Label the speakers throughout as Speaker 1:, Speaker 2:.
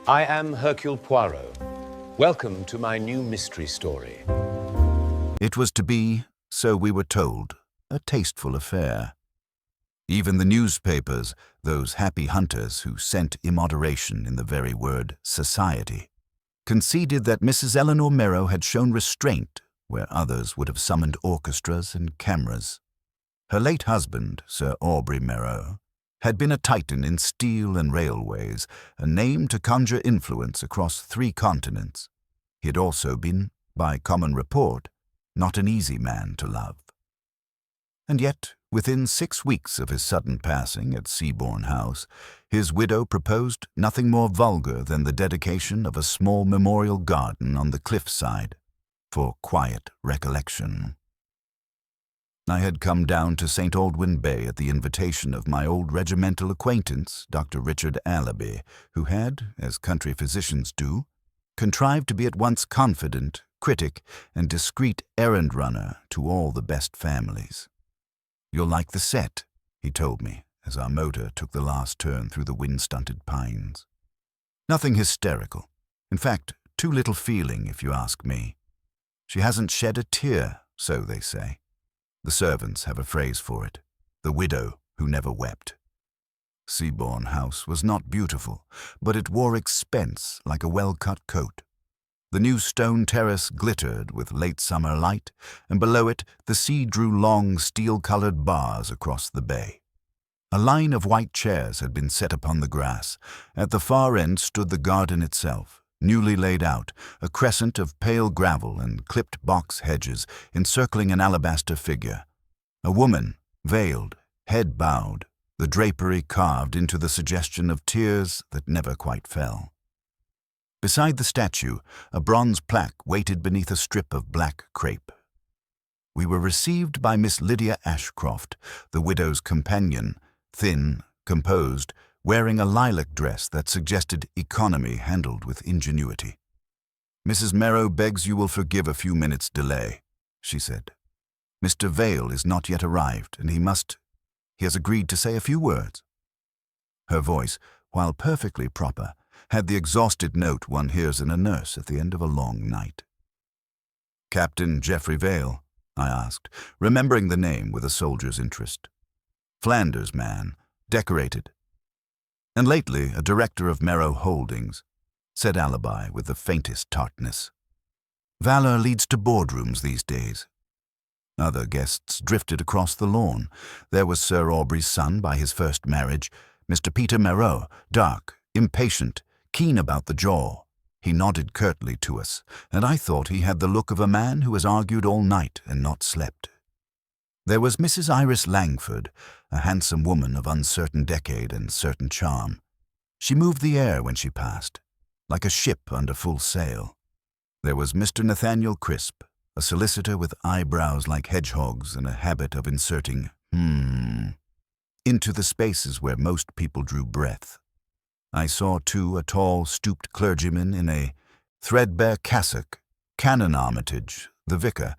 Speaker 1: I am Hercule Poirot. Welcome to my new mystery story.
Speaker 2: It was to be, so we were told, a tasteful affair. Even the newspapers, those happy hunters who scent immoderation in the very word society, conceded that Mrs. Eleanor Merrow had shown restraint where others would have summoned orchestras and cameras. Her late husband, Sir Aubrey Merrow, had been a titan in steel and railways, a name to conjure influence across 3 continents. He had also been, by common report, not an easy man to love. And yet, within 6 weeks of his sudden passing at Seabourne House, his widow proposed nothing more vulgar than the dedication of a small memorial garden on the cliffside for quiet recollection. I had come down to St. Aldwyn Bay at the invitation of my old regimental acquaintance, Dr. Richard Allaby, who had, as country physicians do, contrived to be at once confident, critic, and discreet errand-runner to all the best families. "You'll like the set," he told me, as our motor took the last turn through the wind-stunted pines. Nothing hysterical. In fact, too little feeling, if you ask me. She hasn't shed a tear, so they say. The servants have a phrase for it, the widow who never wept. Seabourne House was not beautiful, but it wore expense like a well-cut coat. The new stone terrace glittered with late summer light, and below it the sea drew long steel-colored bars across the bay. A line of white chairs had been set upon the grass. At the far end stood the garden itself, newly laid out, a crescent of pale gravel and clipped box hedges encircling an alabaster figure. A woman, veiled, head bowed, the drapery carved into the suggestion of tears that never quite fell. Beside the statue, a bronze plaque waited beneath a strip of black crepe. We were received by Miss Lydia Ashcroft, the widow's companion, thin, composed, wearing a lilac dress that suggested economy handled with ingenuity. "Mrs. Merrow begs you will forgive a few minutes' delay," she said. "Mr. Vale is not yet arrived, and he has agreed to say a few words." Her voice, while perfectly proper, had the exhausted note one hears in a nurse at the end of a long night. "Captain Geoffrey Vale?" I asked, remembering the name with a soldier's interest. "Flanders man, decorated. And lately a director of Merrow Holdings," said Allaby with the faintest tartness. "Valor leads to boardrooms these days." Other guests drifted across the lawn. There was Sir Aubrey's son by his first marriage, Mr. Peter Merrow, dark, impatient, keen about the jaw. He nodded curtly to us, and I thought he had the look of a man who has argued all night and not slept. There was Mrs. Iris Langford, a handsome woman of uncertain decade and certain charm. She moved the air when she passed, like a ship under full sail. There was Mr. Nathaniel Crisp, a solicitor with eyebrows like hedgehogs and a habit of inserting into the spaces where most people drew breath. I saw, too, a tall, stooped clergyman in a threadbare cassock, Canon Armitage, the vicar,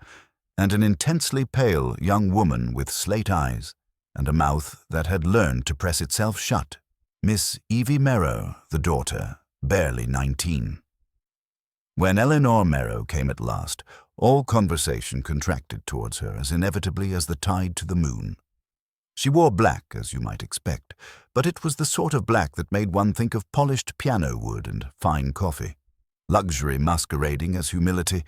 Speaker 2: and an intensely pale young woman with slate eyes and a mouth that had learned to press itself shut, Miss Evie Merrow, the daughter, barely 19. When Eleanor Merrow came at last, all conversation contracted towards her as inevitably as the tide to the moon. She wore black, as you might expect, but it was the sort of black that made one think of polished piano wood and fine coffee, luxury masquerading as humility.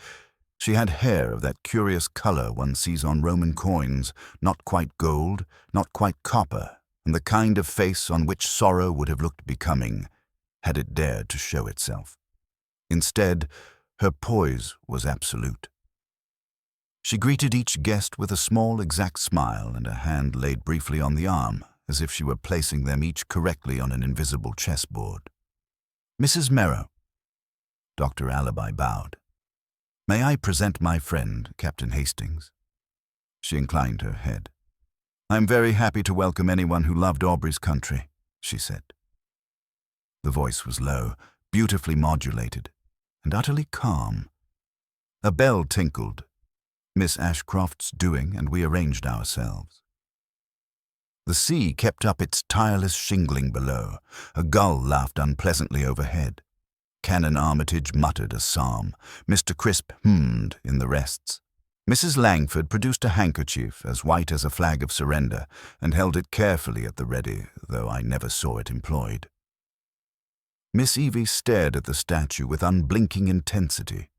Speaker 2: She had hair of that curious color one sees on Roman coins, not quite gold, not quite copper, and the kind of face on which sorrow would have looked becoming, had it dared to show itself. Instead, her poise was absolute. She greeted each guest with a small, exact smile and a hand laid briefly on the arm, as if she were placing them each correctly on an invisible chessboard. "Mrs. Merrow." Dr. Allaby bowed. "May I present my friend, Captain Hastings?" She inclined her head. "I'm very happy to welcome anyone who loved Aubrey's country," she said. The voice was low, beautifully modulated, and utterly calm. A bell tinkled, Miss Ashcroft's doing, and we arranged ourselves. The sea kept up its tireless shingling below. A gull laughed unpleasantly overhead. Canon Armitage muttered a psalm. Mr. Crisp hummed in the rests. Mrs. Langford produced a handkerchief as white as a flag of surrender and held it carefully at the ready, though I never saw it employed. Miss Evie stared at the statue with unblinking intensity.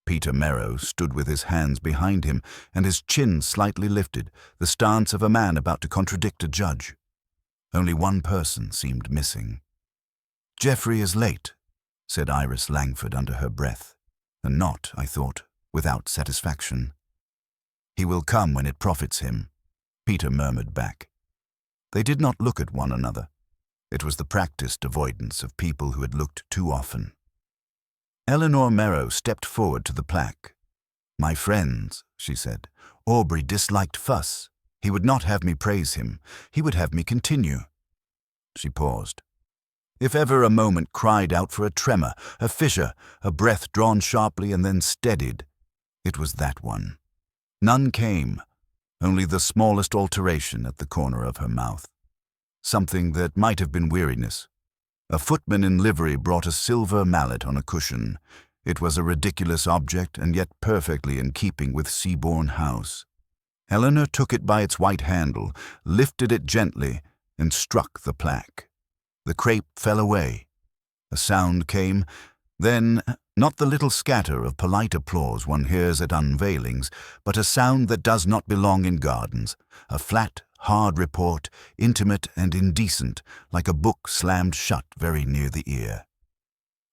Speaker 2: Peter Merrow stood with his hands behind him and his chin slightly lifted, the stance of a man about to contradict a judge. Only one person seemed missing. "Geoffrey is late," said Iris Langford under her breath, and not, I thought, without satisfaction. "He will come when it profits him," Peter murmured back. They did not look at one another. It was the practiced avoidance of people who had looked too often. Eleanor Merrow stepped forward to the plaque. "My friends," she said, "Aubrey disliked fuss. He would not have me praise him. He would have me continue." She paused. If ever a moment cried out for a tremor, a fissure, a breath drawn sharply and then steadied, it was that one. None came, only the smallest alteration at the corner of her mouth. Something that might have been weariness. A footman in livery brought a silver mallet on a cushion. It was a ridiculous object and yet perfectly in keeping with Seabourne House. Eleanor took it by its white handle, lifted it gently, and struck the plaque. The crape fell away. A sound came, then not the little scatter of polite applause one hears at unveilings, but a sound that does not belong in gardens, a flat, hard report, intimate and indecent, like a book slammed shut very near the ear.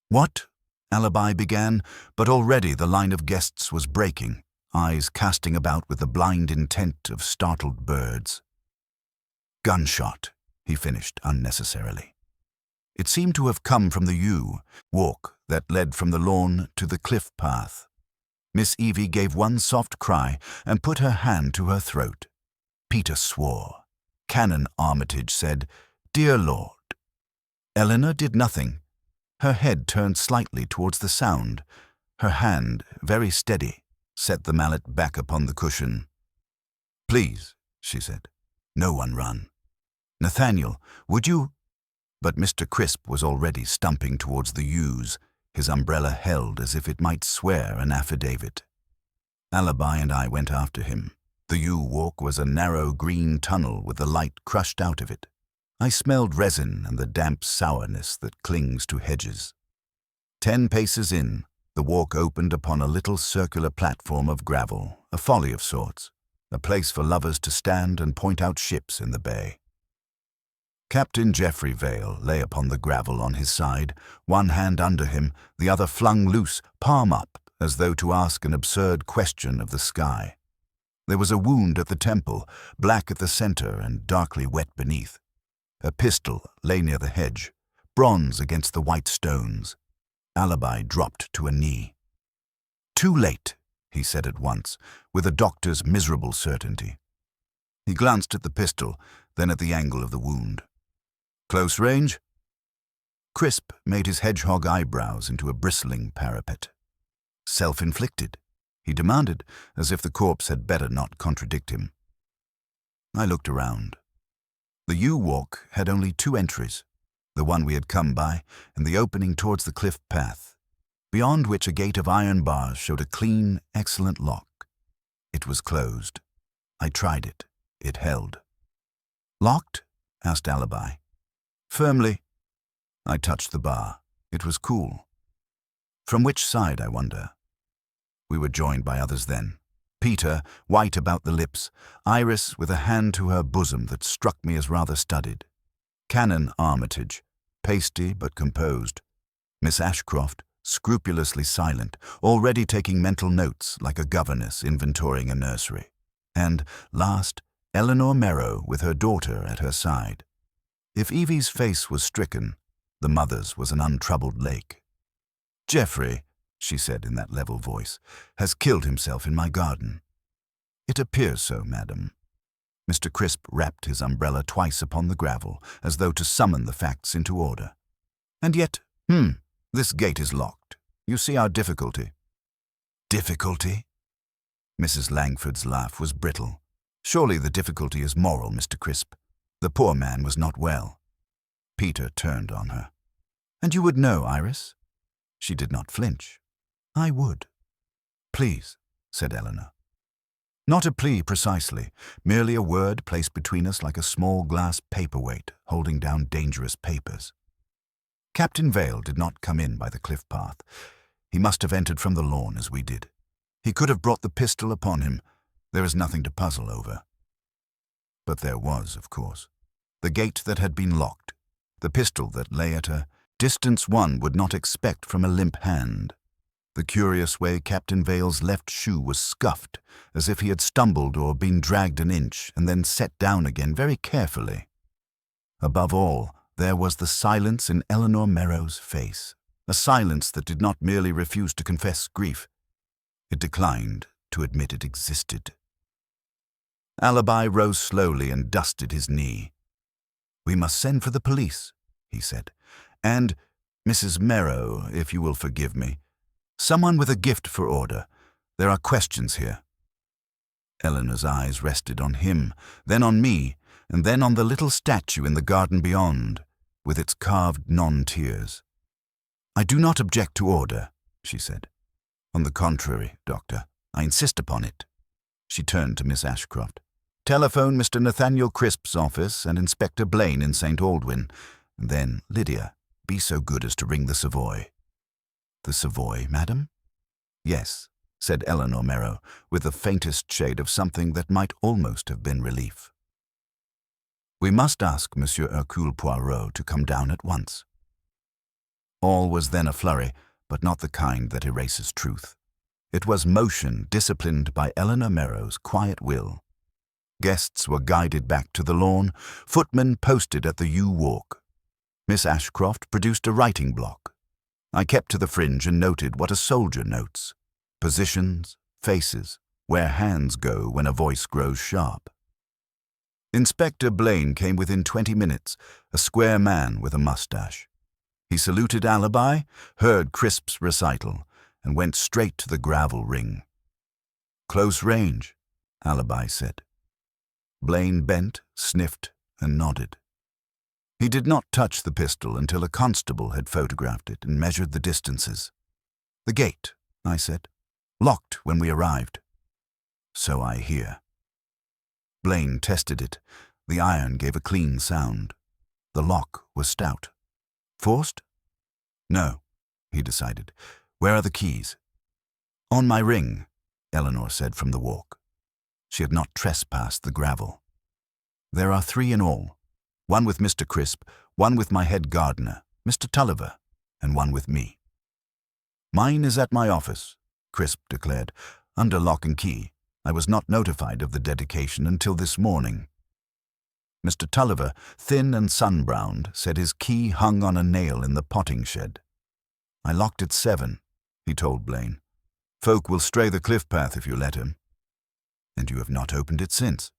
Speaker 2: "What?" Alibi began, but already the line of guests was breaking, eyes casting about with the blind intent of startled birds. "Gunshot," he finished unnecessarily. It seemed to have come from the yew walk that led from the lawn to the cliff path. Miss Evie gave one soft cry and put her hand to her throat. Peter swore. Canon Armitage said, "Dear Lord." Eleanor did nothing. Her head turned slightly towards the sound. Her hand, very steady, set the mallet back upon the cushion. "Please," she said, "no one run. Nathaniel, would you—" But Mr. Crisp was already stumping towards the yews, his umbrella held as if it might swear an affidavit. Alibi and I went after him. The yew walk was a narrow green tunnel with the light crushed out of it. I smelled resin and the damp sourness that clings to hedges. 10 paces in, the walk opened upon a little circular platform of gravel, a folly of sorts, a place for lovers to stand and point out ships in the bay. Captain Geoffrey Vale lay upon the gravel on his side, one hand under him, the other flung loose, palm up, as though to ask an absurd question of the sky. There was a wound at the temple, black at the center and darkly wet beneath. A pistol lay near the hedge, bronze against the white stones. Alibi dropped to a knee. "Too late," he said at once, with a doctor's miserable certainty. He glanced at the pistol, then at the angle of the wound. "Close range?" Crisp made his hedgehog eyebrows into a bristling parapet. "Self-inflicted?" he demanded, as if the corpse had better not contradict him. I looked around. The yew walk had only 2 entries, the one we had come by and the opening towards the cliff path, beyond which a gate of iron bars showed a clean, excellent lock. It was closed. I tried it. It held. "Locked?" asked Alibi. "Firmly." I touched the bar. It was cool. From which side, I wonder? We were joined by others then. Peter, white about the lips, Iris with a hand to her bosom that struck me as rather studied. Canon Armitage, pasty but composed. Miss Ashcroft, scrupulously silent, already taking mental notes like a governess inventorying a nursery. And, last, Eleanor Merrow with her daughter at her side. If Evie's face was stricken, the mother's was an untroubled lake. "Geoffrey," she said in that level voice, "has killed himself in my garden." "It appears so, madam." Mr. Crisp rapped his umbrella twice upon the gravel, as though to summon the facts into order. "And yet, this gate is locked. You see our difficulty." "Difficulty?" Mrs. Langford's laugh was brittle. "Surely the difficulty is moral, Mr. Crisp. The poor man was not well." Peter turned on her. "And you would know, Iris?" She did not flinch. "I would." "Please," said Eleanor. Not a plea precisely, merely a word placed between us like a small glass paperweight holding down dangerous papers. Captain Vale did not come in by the cliff path. He must have entered from the lawn as we did. He could have brought the pistol upon him. There is nothing to puzzle over. But there was, of course. The gate that had been locked, the pistol that lay at a distance one would not expect from a limp hand. The curious way Captain Vale's left shoe was scuffed, as if he had stumbled or been dragged an inch and then set down again very carefully. Above all, there was the silence in Eleanor Merrow's face, a silence that did not merely refuse to confess grief. It declined to admit it existed. Alibi rose slowly and dusted his knee. "We must send for the police," he said. "And, Mrs. Merrow, if you will forgive me, someone with a gift for order. There are questions here." Eleanor's eyes rested on him, then on me, and then on the little statue in the garden beyond, with its carved non-tears. "I do not object to order," she said. "On the contrary, Doctor, I insist upon it." She turned to Miss Ashcroft. "Telephone Mr. Nathaniel Crisp's office and Inspector Blaine in St. Aldwyn. Then, Lydia, be so good as to ring the Savoy." "The Savoy, madam?" "Yes," said Eleanor Merrow, with the faintest shade of something that might almost have been relief. "We must ask Monsieur Hercule Poirot to come down at once." All was then a flurry, but not the kind that erases truth. It was motion disciplined by Eleanor Merrow's quiet will. Guests were guided back to the lawn, footmen posted at the yew walk. Miss Ashcroft produced a writing block. I kept to the fringe and noted what a soldier notes: positions, faces, where hands go when a voice grows sharp. Inspector Blaine came within 20 minutes, a square man with a mustache. He saluted Alibi, heard Crisp's recital, and went straight to the gravel ring. "Close range," Alibi said. Blaine bent, sniffed, and nodded. He did not touch the pistol until a constable had photographed it and measured the distances. "The gate," I said. "Locked when we arrived." "So I hear." Blaine tested it. The iron gave a clean sound. The lock was stout. "Forced?" "No," he decided. "Where are the keys?" "On my ring," Eleanor said from the walk. She had not trespassed the gravel. "There are 3 in all. One with Mr. Crisp, one with my head gardener, Mr. Tulliver, and one with me." "Mine is at my office," Crisp declared, "under lock and key. I was not notified of the dedication until this morning." Mr. Tulliver, thin and sun-browned, said his key hung on a nail in the potting shed. "I locked at 7, he told Blaine. "Folk will stray the cliff path if you let him." "And you have not opened it since?"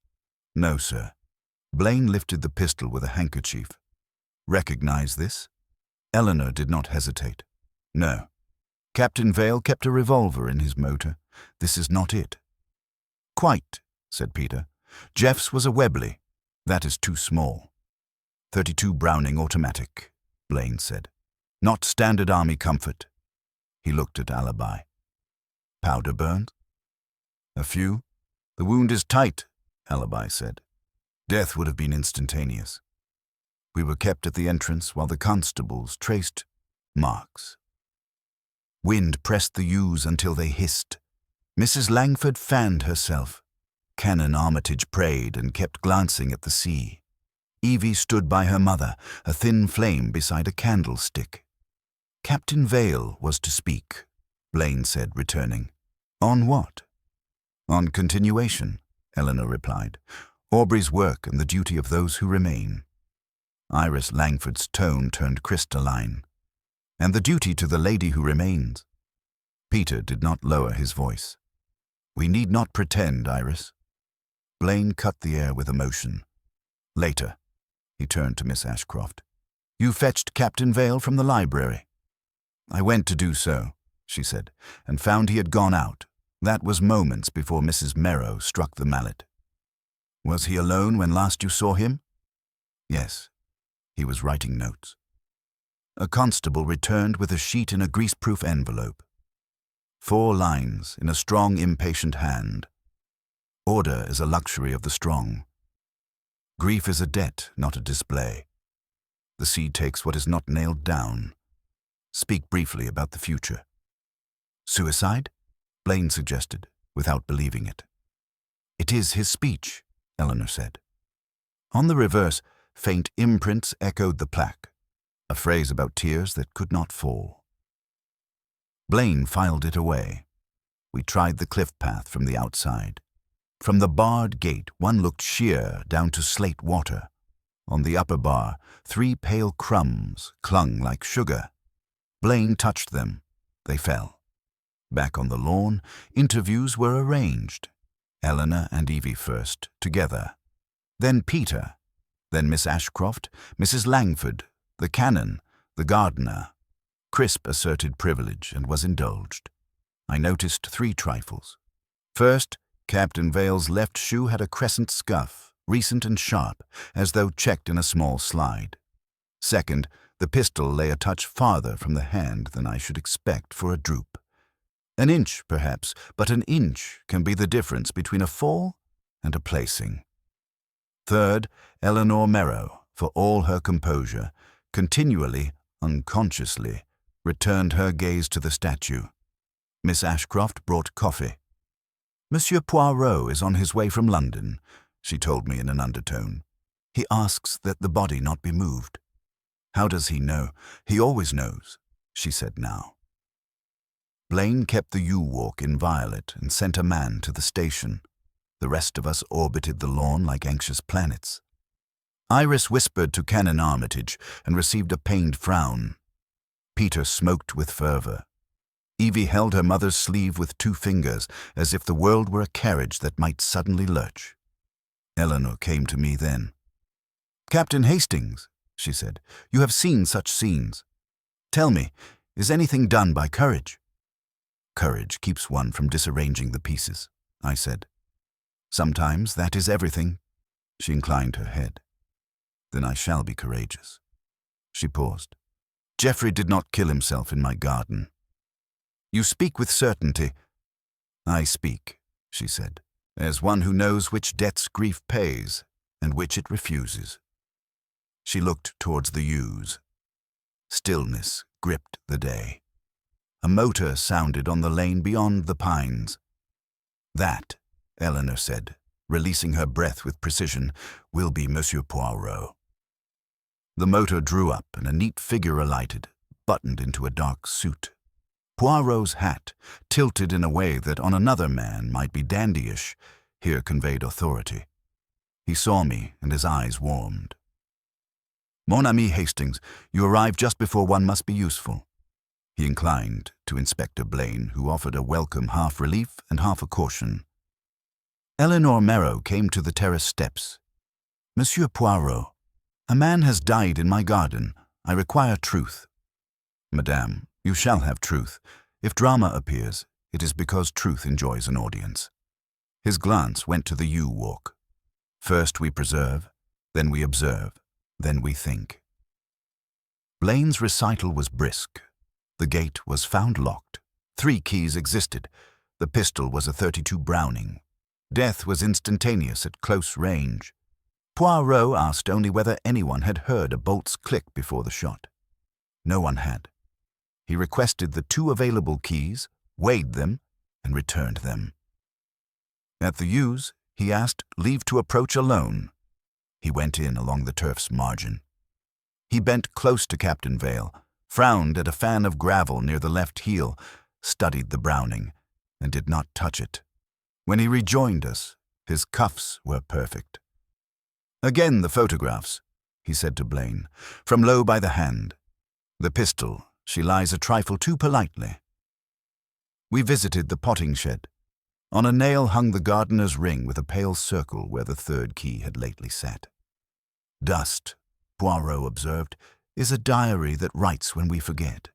Speaker 2: "No, sir." Blaine lifted the pistol with a handkerchief. "Recognize this?" Eleanor did not hesitate. "No. Captain Vale kept a revolver in his motor. This is not it." "Quite," said Peter. "Jeff's was a Webley. That is too small." "32 Browning automatic," Blaine said. "Not standard army comfort." He looked at Alibi. "Powder burns?" "A few. The wound is tight," Alibi said. "Death would have been instantaneous." We were kept at the entrance while the constables traced marks. Wind pressed the yews until they hissed. Mrs. Langford fanned herself. Canon Armitage prayed and kept glancing at the sea. Evie stood by her mother, a thin flame beside a candlestick. Captain Vale was to speak, Blaine said, returning. "On what?" "On continuation," Eleanor replied. "Aubrey's work and the duty of those who remain." Iris Langford's tone turned crystalline. "And the duty to the lady who remains." Peter did not lower his voice. "We need not pretend, Iris." Blaine cut the air with emotion. "Later." He turned to Miss Ashcroft. "You fetched Captain Vale from the library." "I went to do so," she said, "and found he had gone out. That was moments before Mrs. Merrow struck the mallet." "Was he alone when last you saw him?" "Yes. He was writing notes." A constable returned with a sheet in a greaseproof envelope. 4 lines in a strong, impatient hand. Order is a luxury of the strong. Grief is a debt, not a display. The sea takes what is not nailed down. Speak briefly about the future. Suicide? Blaine suggested, without believing it. It is his speech, Eleanor said. On the reverse, faint imprints echoed the plaque, a phrase about tears that could not fall. Blaine filed it away. We tried the cliff path from the outside. From the barred gate, one looked sheer down to slate water. On the upper bar, 3 pale crumbs clung like sugar. Blaine touched them. They fell. Back on the lawn, interviews were arranged. Eleanor and Evie first, together. Then Peter. Then Miss Ashcroft, Mrs. Langford, the canon, the gardener. Crisp asserted privilege and was indulged. I noticed 3 trifles. First, Captain Vale's left shoe had a crescent scuff, recent and sharp, as though checked in a small slide. Second, the pistol lay a touch farther from the hand than I should expect for a droop. An inch, perhaps, but an inch can be the difference between a fall and a placing. Third, Eleanor Merrow, for all her composure, continually, unconsciously, returned her gaze to the statue. Miss Ashcroft brought coffee. Monsieur Poirot is on his way from London, she told me in an undertone. He asks that the body not be moved. How does he know? He always knows, she said now. Blaine kept the U-walk inviolate and sent a man to the station. The rest of us orbited the lawn like anxious planets. Iris whispered to Canon Armitage and received a pained frown. Peter smoked with fervor. Evie held her mother's sleeve with 2 fingers, as if the world were a carriage that might suddenly lurch. Eleanor came to me then. Captain Hastings, she said, you have seen such scenes. Tell me, is anything done by courage? Courage keeps one from disarranging the pieces, I said. Sometimes that is everything. She inclined her head. Then I shall be courageous. She paused. Geoffrey did not kill himself in my garden. You speak with certainty. I speak, she said, as one who knows which debts grief pays and which it refuses. She looked towards the yews. Stillness gripped the day. A motor sounded on the lane beyond the pines. That, Eleanor said, releasing her breath with precision, will be Monsieur Poirot. The motor drew up and a neat figure alighted, buttoned into a dark suit. Poirot's hat, tilted in a way that on another man might be dandyish, here conveyed authority. He saw me and his eyes warmed. Mon ami Hastings, you arrive just before one must be useful. He inclined to Inspector Blaine, who offered a welcome half relief and half a caution. Eleanor Merrow came to the terrace steps. Monsieur Poirot, a man has died in my garden. I require truth. Madame, you shall have truth. If drama appears, it is because truth enjoys an audience. His glance went to the U-walk. First we preserve, then we observe, then we think. Blaine's recital was brisk. The gate was found locked. 3 keys existed. The pistol was a .32 Browning. Death was instantaneous at close range. Poirot asked only whether anyone had heard a bolt's click before the shot. No one had. He requested the 2 available keys, weighed them, and returned them. At the yews, he asked leave to approach alone. He went in along the turf's margin. He bent close to Captain Vale, frowned at a fan of gravel near the left heel, studied the Browning, and did not touch it. When he rejoined us, his cuffs were perfect. Again the photographs, he said to Blaine, from low by the hand. The pistol, she lies a trifle too politely. We visited the potting shed. On a nail hung the gardener's ring with a pale circle where the 3rd key had lately sat. Dust, Poirot observed, is a diary that writes when we forget.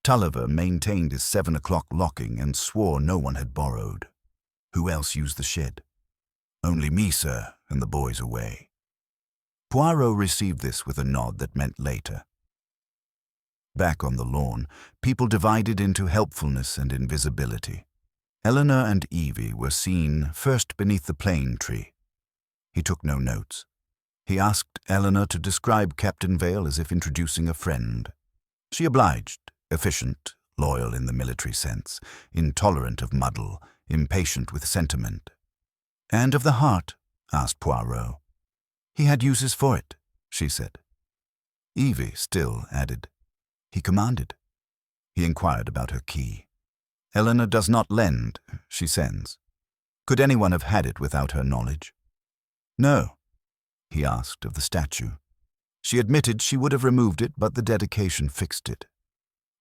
Speaker 2: Tulliver maintained his 7 o'clock locking and swore no one had borrowed. Who else used the shed? Only me, sir, and the boys away. Poirot received this with a nod that meant later. Back on the lawn, people divided into helpfulness and invisibility. Eleanor and Evie were seen first beneath the plane tree. He took no notes. He asked Eleanor to describe Captain Vale as if introducing a friend. She obliged, efficient, loyal in the military sense, intolerant of muddle, impatient with sentiment. "And of the heart?" asked Poirot. "He had uses for it," she said. Evie still added, "He commanded." He inquired about her key. "Eleanor does not lend, she sends. Could anyone have had it without her knowledge?" "No." He asked of the statue. She admitted she would have removed it, but the dedication fixed it.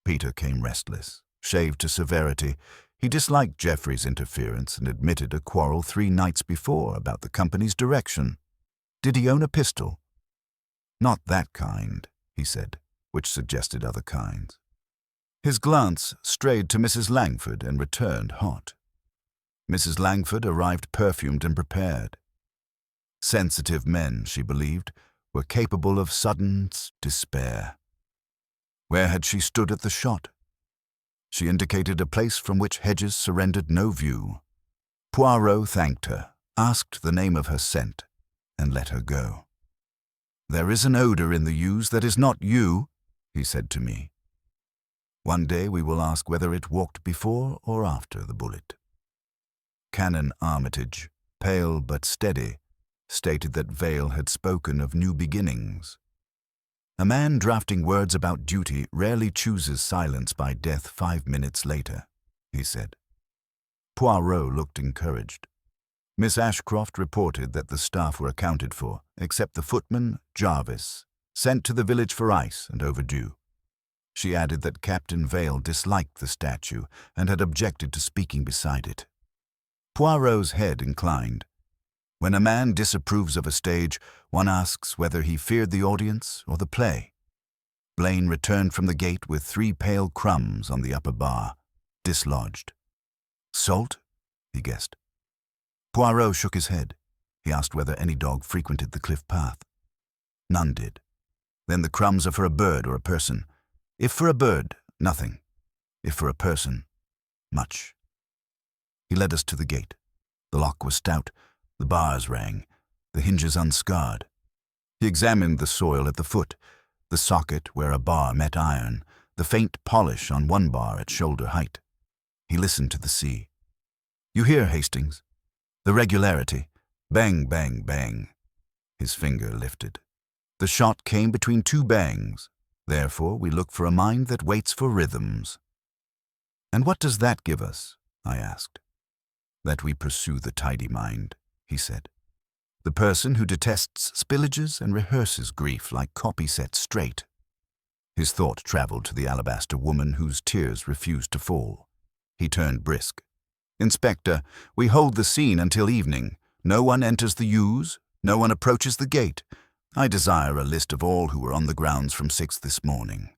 Speaker 2: Peter came restless, shaved to severity. He disliked Geoffrey's interference and admitted a quarrel 3 nights before about the company's direction. Did he own a pistol? "Not that kind," he said, which suggested other kinds. His glance strayed to Mrs. Langford and returned hot. Mrs. Langford arrived perfumed and prepared. Sensitive men, she believed, were capable of sudden despair. Where had she stood at the shot? She indicated a place from which hedges surrendered no view. Poirot thanked her, asked the name of her scent, and let her go. "There is an odor in the yews that is not you," he said to me. "One day we will ask whether it walked before or after the bullet." Canon Armitage, pale but steady, stated that Vale had spoken of new beginnings. "A man drafting words about duty rarely chooses silence by death 5 minutes later," he said. Poirot looked encouraged. Miss Ashcroft reported that the staff were accounted for, except the footman, Jarvis, sent to the village for ice and overdue. She added that Captain Vale disliked the statue and had objected to speaking beside it. Poirot's head inclined. When a man disapproves of a stage, one asks whether he feared the audience or the play. Blaine returned from the gate with 3 pale crumbs on the upper bar, dislodged. "Salt?" he guessed. Poirot shook his head. He asked whether any dog frequented the cliff path. None did. "Then the crumbs are for a bird or a person. If for a bird, nothing. If for a person, much." He led us to the gate. The lock was stout. The bars rang, the hinges unscarred. He examined the soil at the foot, the socket where a bar met iron, the faint polish on one bar at shoulder height. He listened to the sea. "You hear, Hastings? The regularity. Bang, bang, bang." His finger lifted. "The shot came between 2 bangs. Therefore, we look for a mind that waits for rhythms." "And what does that give us?" I asked. "That we pursue the tidy mind," he said. "The person who detests spillages and rehearses grief like copy set straight." His thought traveled to the alabaster woman whose tears refused to fall. He turned brisk. "Inspector, we hold the scene until evening. No one enters the yews, no one approaches the gate. I desire a list of all who were on the grounds from 6 this morning.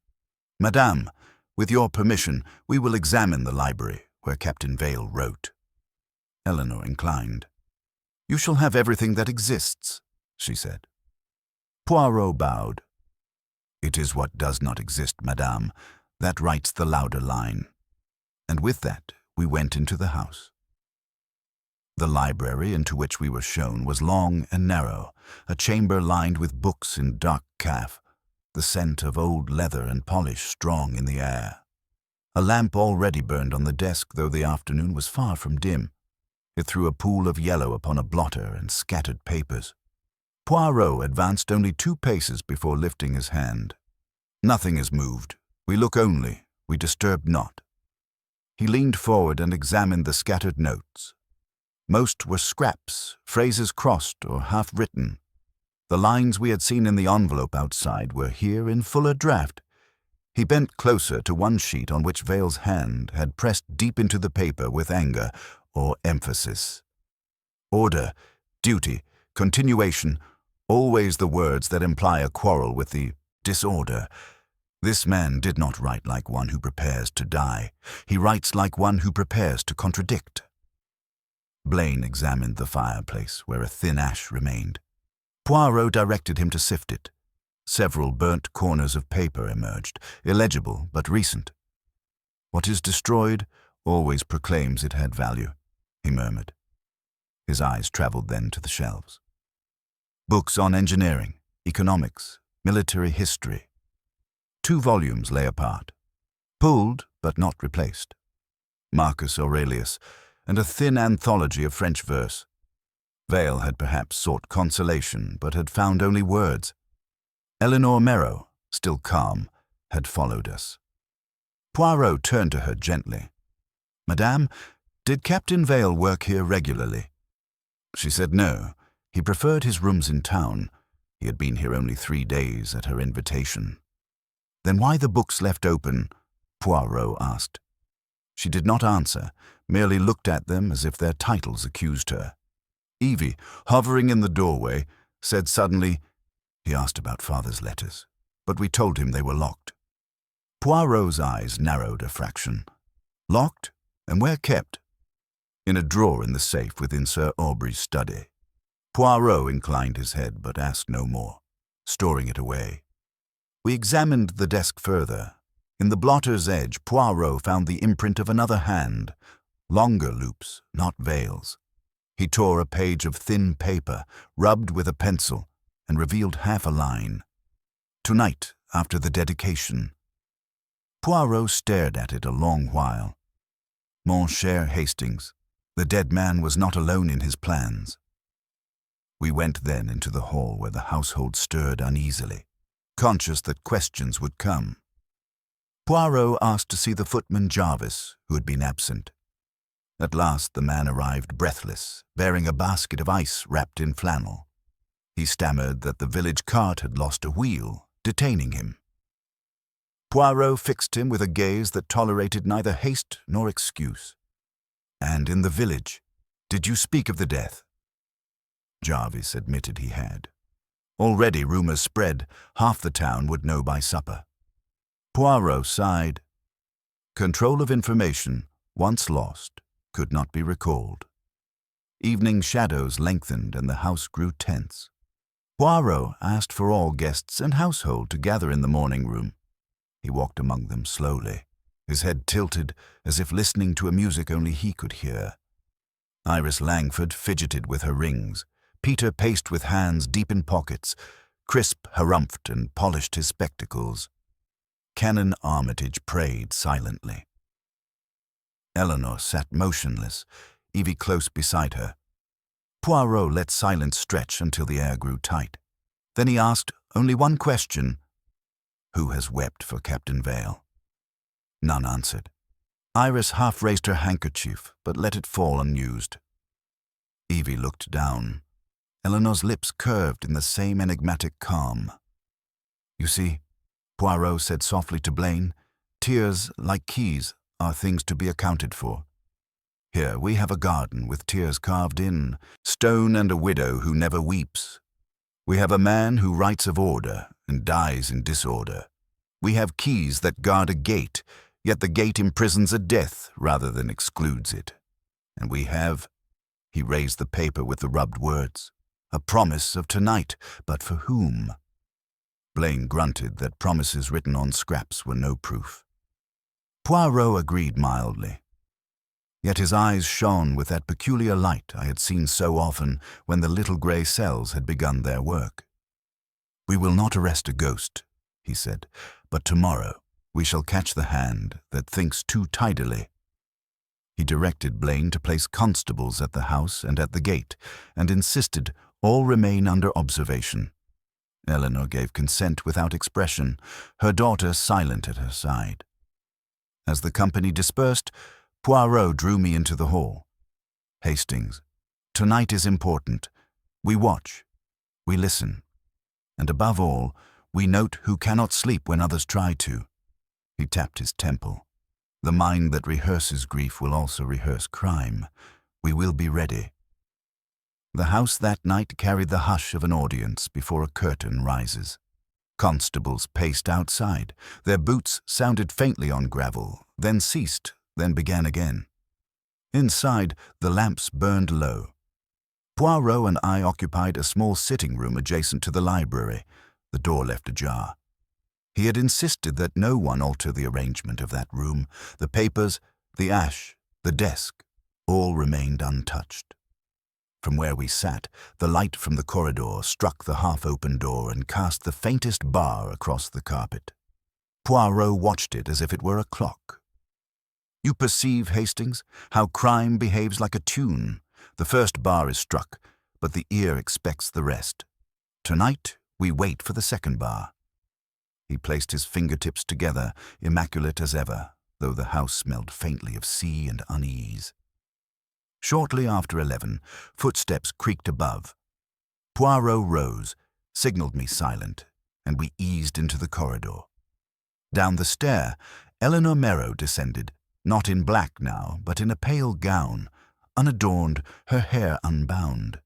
Speaker 2: Madame, with your permission, we will examine the library where Captain Vale wrote." Eleanor inclined. "You shall have everything that exists," she said. Poirot bowed. "It is what does not exist, madame, that writes the louder line." And with that, we went into the house. The library into which we were shown was long and narrow, a chamber lined with books in dark calf, the scent of old leather and polish strong in the air. A lamp already burned on the desk, though the afternoon was far from dim. It threw a pool of yellow upon a blotter and scattered papers. Poirot advanced only 2 paces before lifting his hand. "Nothing is moved. We look only. We disturb not." He leaned forward and examined the scattered notes. Most were scraps, phrases crossed or half-written. The lines we had seen in the envelope outside were here in fuller draft. He bent closer to one sheet on which Vale's hand had pressed deep into the paper with anger or emphasis. Order, duty, continuation, always the words that imply a quarrel with the disorder. This man did not write like one who prepares to die. He writes like one who prepares to contradict. Blaine examined the fireplace where a thin ash remained. Poirot directed him to sift it. Several burnt corners of paper emerged, illegible but recent. "What is destroyed always proclaims it had value," he murmured. His eyes traveled then to the shelves. Books on engineering, economics, military history. 2 volumes lay apart, pulled but not replaced. Marcus Aurelius, and a thin anthology of French verse. Vale had perhaps sought consolation, but had found only words. Eleanor Merrow, still calm, had followed us. Poirot turned to her gently. "Madame, did Captain Vale work here regularly?" She said no. He preferred his rooms in town. He had been here only 3 days at her invitation. "Then why the books left open?" Poirot asked. She did not answer, merely looked at them as if their titles accused her. Evie, hovering in the doorway, said suddenly, "He asked about father's letters, but we told him they were locked." Poirot's eyes narrowed a fraction. "Locked? And where kept?" "In a drawer in the safe within Sir Aubrey's study." Poirot inclined his head but asked no more, storing it away. We examined the desk further. In the blotter's edge, Poirot found the imprint of another hand, longer loops, not Vale's. He tore a page of thin paper, rubbed with a pencil, and revealed half a line. "Tonight, after the dedication." Poirot stared at it a long while. "Mon cher Hastings, the dead man was not alone in his plans." We went then into the hall where the household stirred uneasily, conscious that questions would come. Poirot asked to see the footman Jarvis, who had been absent. At last the man arrived breathless, bearing a basket of ice wrapped in flannel. He stammered that the village cart had lost a wheel, detaining him. Poirot fixed him with a gaze that tolerated neither haste nor excuse. "And in the village, did you speak of the death?" Jarvis admitted he had. Already rumors spread, half the town would know by supper. Poirot sighed. Control of information, once lost, could not be recalled. Evening shadows lengthened and the house grew tense. Poirot asked for all guests and household to gather in the morning room. He walked among them slowly, his head tilted as if listening to a music only he could hear. Iris Langford fidgeted with her rings. Peter paced with hands deep in pockets. Crisp harumphed and polished his spectacles. Canon Armitage prayed silently. Eleanor sat motionless, Evie close beside her. Poirot let silence stretch until the air grew tight. Then he asked only one question. "Who has wept for Captain Vale?" None answered. Iris half raised her handkerchief, but let it fall unused. Evie looked down. Eleanor's lips curved in the same enigmatic calm. "You see," Poirot said softly to Blaine, "tears, like keys, are things to be accounted for. Here we have a garden with tears carved in, stone and a widow who never weeps. We have a man who writes of order and dies in disorder. We have keys that guard a gate, yet the gate imprisons a death rather than excludes it. And we have," he raised the paper with the rubbed words, "a promise of tonight, but for whom?" Blaine grunted that promises written on scraps were no proof. Poirot agreed mildly. Yet his eyes shone with that peculiar light I had seen so often when the little grey cells had begun their work. "We will not arrest a ghost," he said, "but tomorrow we shall catch the hand that thinks too tidily." He directed Blaine to place constables at the house and at the gate, and insisted all remain under observation. Eleanor gave consent without expression, her daughter silent at her side. As the company dispersed, Poirot drew me into the hall. "Hastings, tonight is important. We watch, we listen, and above all, we note who cannot sleep when others try to." He tapped his temple. "The mind that rehearses grief will also rehearse crime. We will be ready." The house that night carried the hush of an audience before a curtain rises. Constables paced outside. Their boots sounded faintly on gravel, then ceased, then began again. Inside, the lamps burned low. Poirot and I occupied a small sitting room adjacent to the library. the door left ajar. He had insisted that no one alter the arrangement of that room. The papers, the ash, the desk, all remained untouched. From where we sat, the light from the corridor struck the half-open door and cast the faintest bar across the carpet. Poirot watched it as if it were a clock. You perceive, Hastings, how crime behaves like a tune. The first bar is struck, but the ear expects the rest. Tonight, we wait for the second bar. He placed his fingertips together, immaculate as ever, though the house smelled faintly of sea and unease. Shortly after 11, footsteps creaked above. Poirot rose, signaled me silent, and we eased into the corridor. Down the stair, Eleanor Merrow descended, not in black now, but in a pale gown, unadorned, her hair unbound.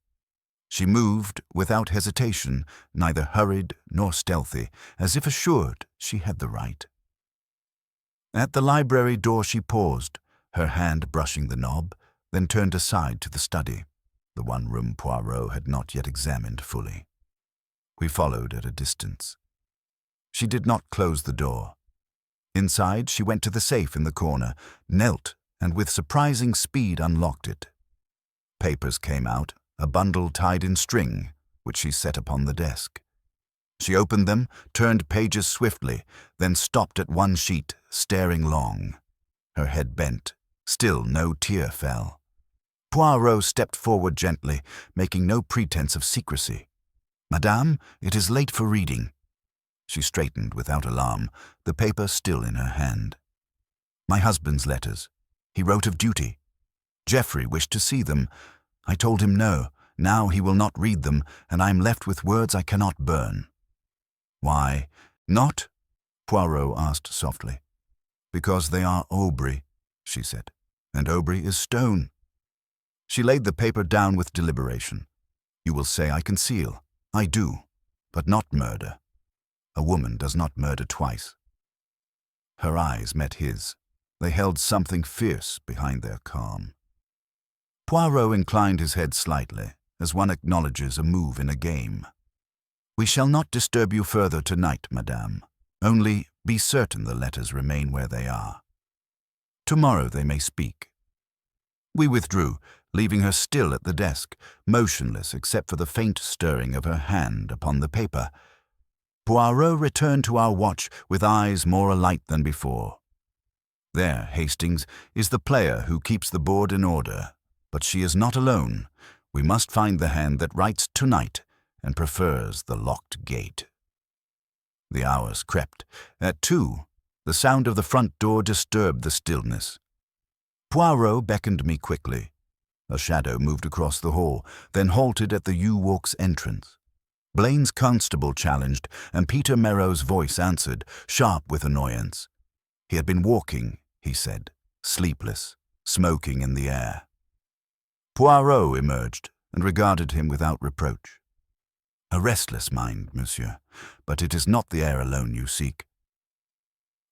Speaker 2: She moved without hesitation, neither hurried nor stealthy, as if assured she had the right. At the library door she paused, her hand brushing the knob, then turned aside to the study, the one room Poirot had not yet examined fully. We followed at a distance. She did not close the door. Inside, she went to the safe in the corner, knelt, and with surprising speed unlocked it. Papers came out, a bundle tied in string, which she set upon the desk. She opened them, turned pages swiftly, then stopped at one sheet, staring long. Her head bent. Still no tear fell. Poirot stepped forward gently, making no pretense of secrecy. "Madame, it is late for reading." She straightened without alarm, the paper still in her hand. "My husband's letters. He wrote of duty. Geoffrey wished to see them. I told him no. Now he will not read them, and I am left with words I cannot burn." "Why not?" Poirot asked softly. "Because they are Aubrey," she said, "and Aubrey is stone." She laid the paper down with deliberation. "You will say I conceal. I do, but not murder. A woman does not murder twice." Her eyes met his. They held something fierce behind their calm. Poirot inclined his head slightly, as one acknowledges a move in a game. "We shall not disturb you further tonight, madame. Only be certain the letters remain where they are. Tomorrow they may speak." We withdrew, leaving her still at the desk, motionless except for the faint stirring of her hand upon the paper. Poirot returned to our watch with eyes more alight than before. "There, Hastings, is the player who keeps the board in order. But she is not alone. We must find the hand that writes tonight and prefers the locked gate." The hours crept. At 2, the sound of the front door disturbed the stillness. Poirot beckoned me quickly. A shadow moved across the hall, then halted at the yew-walk's entrance. Blaine's constable challenged, and Peter Merrow's voice answered, sharp with annoyance. He had been walking, he said, sleepless, smoking in the air. Poirot emerged and regarded him without reproach. "A restless mind, monsieur, but it is not the air alone you seek."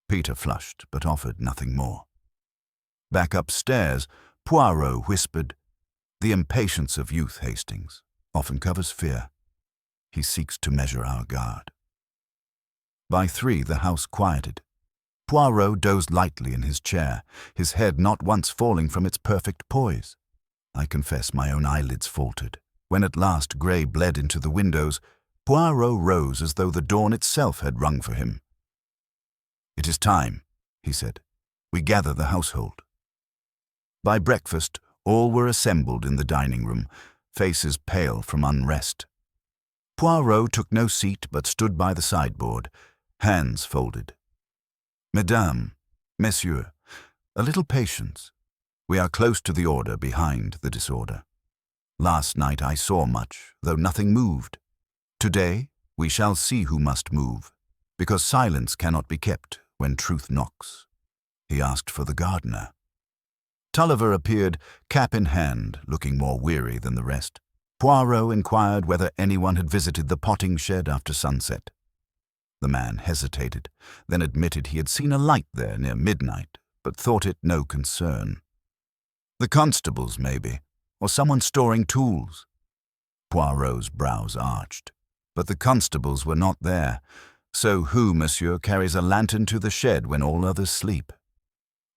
Speaker 2: Peter flushed, but offered nothing more. Back upstairs, Poirot whispered, "The impatience of youth, Hastings, often covers fear. He seeks to measure our guard." By 3, the house quieted. Poirot dozed lightly in his chair, his head not once falling from its perfect poise. I confess my own eyelids faltered. When at last grey bled into the windows, Poirot rose as though the dawn itself had rung for him. "It is time," he said. "We gather the household." By breakfast, all were assembled in the dining room, faces pale from unrest. Poirot took no seat but stood by the sideboard, hands folded. "Mesdames, messieurs, a little patience. We are close to the order behind the disorder. Last night I saw much, though nothing moved. Today we shall see who must move, because silence cannot be kept when truth knocks." He asked for the gardener. Tulliver appeared, cap in hand, looking more weary than the rest. Poirot inquired whether anyone had visited the potting shed after sunset. The man hesitated, then admitted he had seen a light there near midnight, but thought it no concern. "The constables, maybe, or someone storing tools." Poirot's brows arched. But the constables were not there. So who, monsieur, carries a lantern to the shed when all others sleep?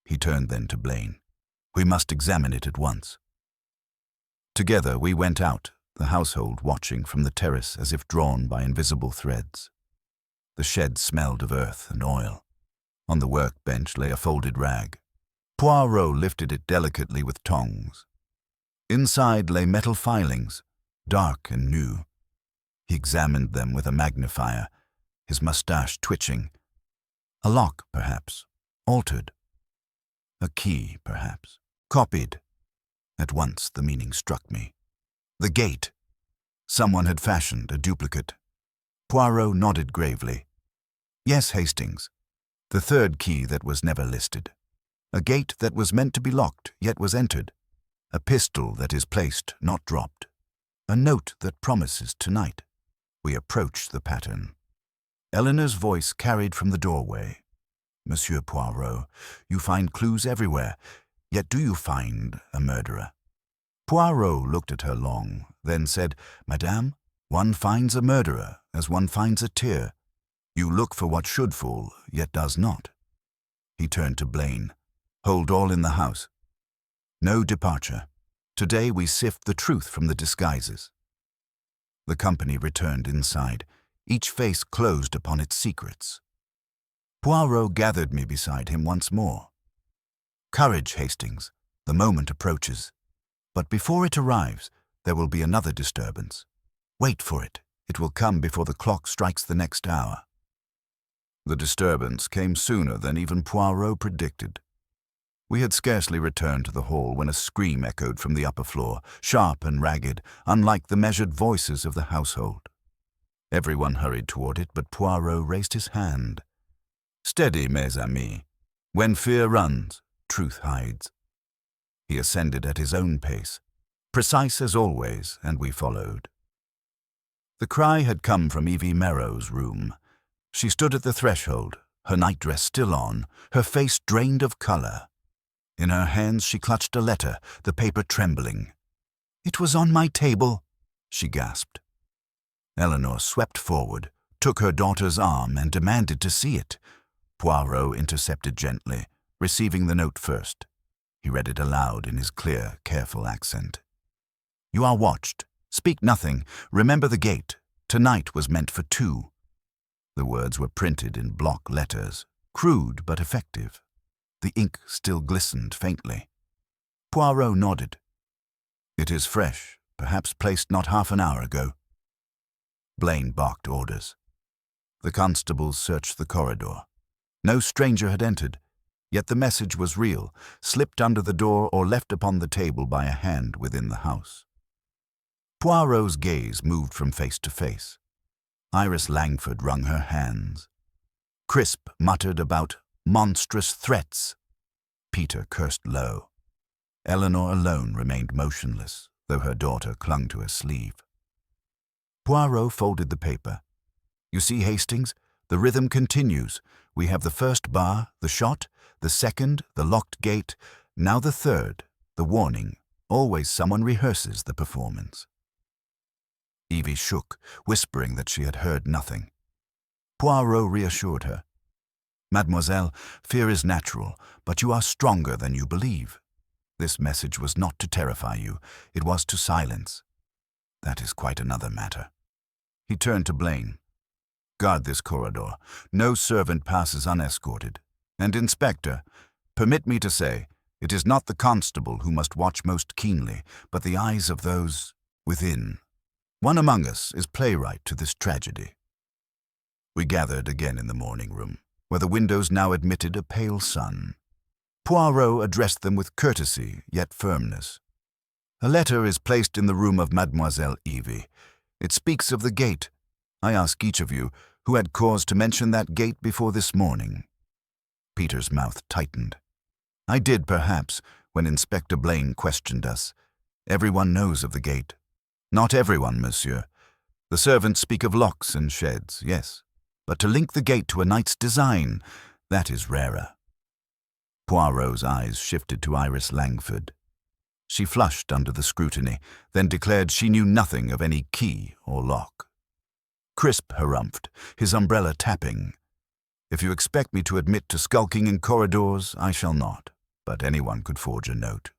Speaker 2: He turned then to Blaine. We must examine it at once. Together we went out, the household watching from the terrace as if drawn by invisible threads. The shed smelled of earth and oil. On the workbench lay a folded rag. Poirot lifted it delicately with tongs. Inside lay metal filings, dark and new. He examined them with a magnifier, his moustache twitching. A lock, perhaps, altered. A key, perhaps, copied. At once the meaning struck me. The gate. Someone had fashioned a duplicate. Poirot nodded gravely. Yes, Hastings. The third key that was never listed. A gate that was meant to be locked, yet was entered. A pistol that is placed, not dropped. A note that promises tonight. We approach the pattern. Eleanor's voice carried from the doorway. Monsieur Poirot, you find clues everywhere, yet do you find a murderer? Poirot looked at her long, then said, Madame, one finds a murderer as one finds a tear. You look for what should fall, yet does not. He turned to Blaine. Hold all in the house. No departure. Today we sift the truth from the disguises. The company returned inside, each face closed upon its secrets. Poirot gathered me beside him once more. Courage, Hastings. The moment approaches. But before it arrives, there will be another disturbance. Wait for it. It will come before the clock strikes the next hour. The disturbance came sooner than even Poirot predicted. We had scarcely returned to the hall when a scream echoed from the upper floor, sharp and ragged, unlike the measured voices of the household. Everyone hurried toward it, but Poirot raised his hand. Steady, mes amis. When fear runs, truth hides. He ascended at his own pace, precise as always, and we followed. The cry had come from Evie Merrow's room. She stood at the threshold, her nightdress still on, her face drained of color. In her hands she clutched a letter, the paper trembling. It was on my table, she gasped. Eleanor swept forward, took her daughter's arm, and demanded to see it. Poirot intercepted gently, receiving the note first. He read it aloud in his clear, careful accent. You are watched. Speak nothing. Remember the gate. Tonight was meant for two. The words were printed in block letters, crude but effective. The ink still glistened faintly. Poirot nodded. It is fresh, perhaps placed not half an hour ago. Blaine barked orders. The constables searched the corridor. No stranger had entered, yet the message was real, slipped under the door or left upon the table by a hand within the house. Poirot's gaze moved from face to face. Iris Langford wrung her hands. Crisp muttered about monstrous threats. Peter cursed low. Eleanor alone remained motionless, though her daughter clung to her sleeve. Poirot folded the paper. You see, Hastings, the rhythm continues. We have the first bar, the shot, the second, the locked gate, now the third, the warning. Always someone rehearses the performance. Evie shook, whispering that she had heard nothing. Poirot reassured her. Mademoiselle, fear is natural, but you are stronger than you believe. This message was not to terrify you, it was to silence. That is quite another matter. He turned to Blaine. Guard this corridor. No servant passes unescorted. And, Inspector, permit me to say, it is not the constable who must watch most keenly, but the eyes of those within. One among us is playwright to this tragedy. We gathered again in the morning room, where the windows now admitted a pale sun. Poirot addressed them with courtesy, yet firmness. A letter is placed in the room of Mademoiselle Evie. It speaks of the gate. I ask each of you, who had cause to mention that gate before this morning? Peter's mouth tightened. I did, perhaps, when Inspector Blaine questioned us. Everyone knows of the gate. Not everyone, monsieur. The servants speak of locks and sheds, yes. But to link the gate to a knight's design, that is rarer. Poirot's eyes shifted to Iris Langford. She flushed under the scrutiny, then declared she knew nothing of any key or lock. Crisp harumphed, his umbrella tapping. If you expect me to admit to skulking in corridors, I shall not, but anyone could forge a note.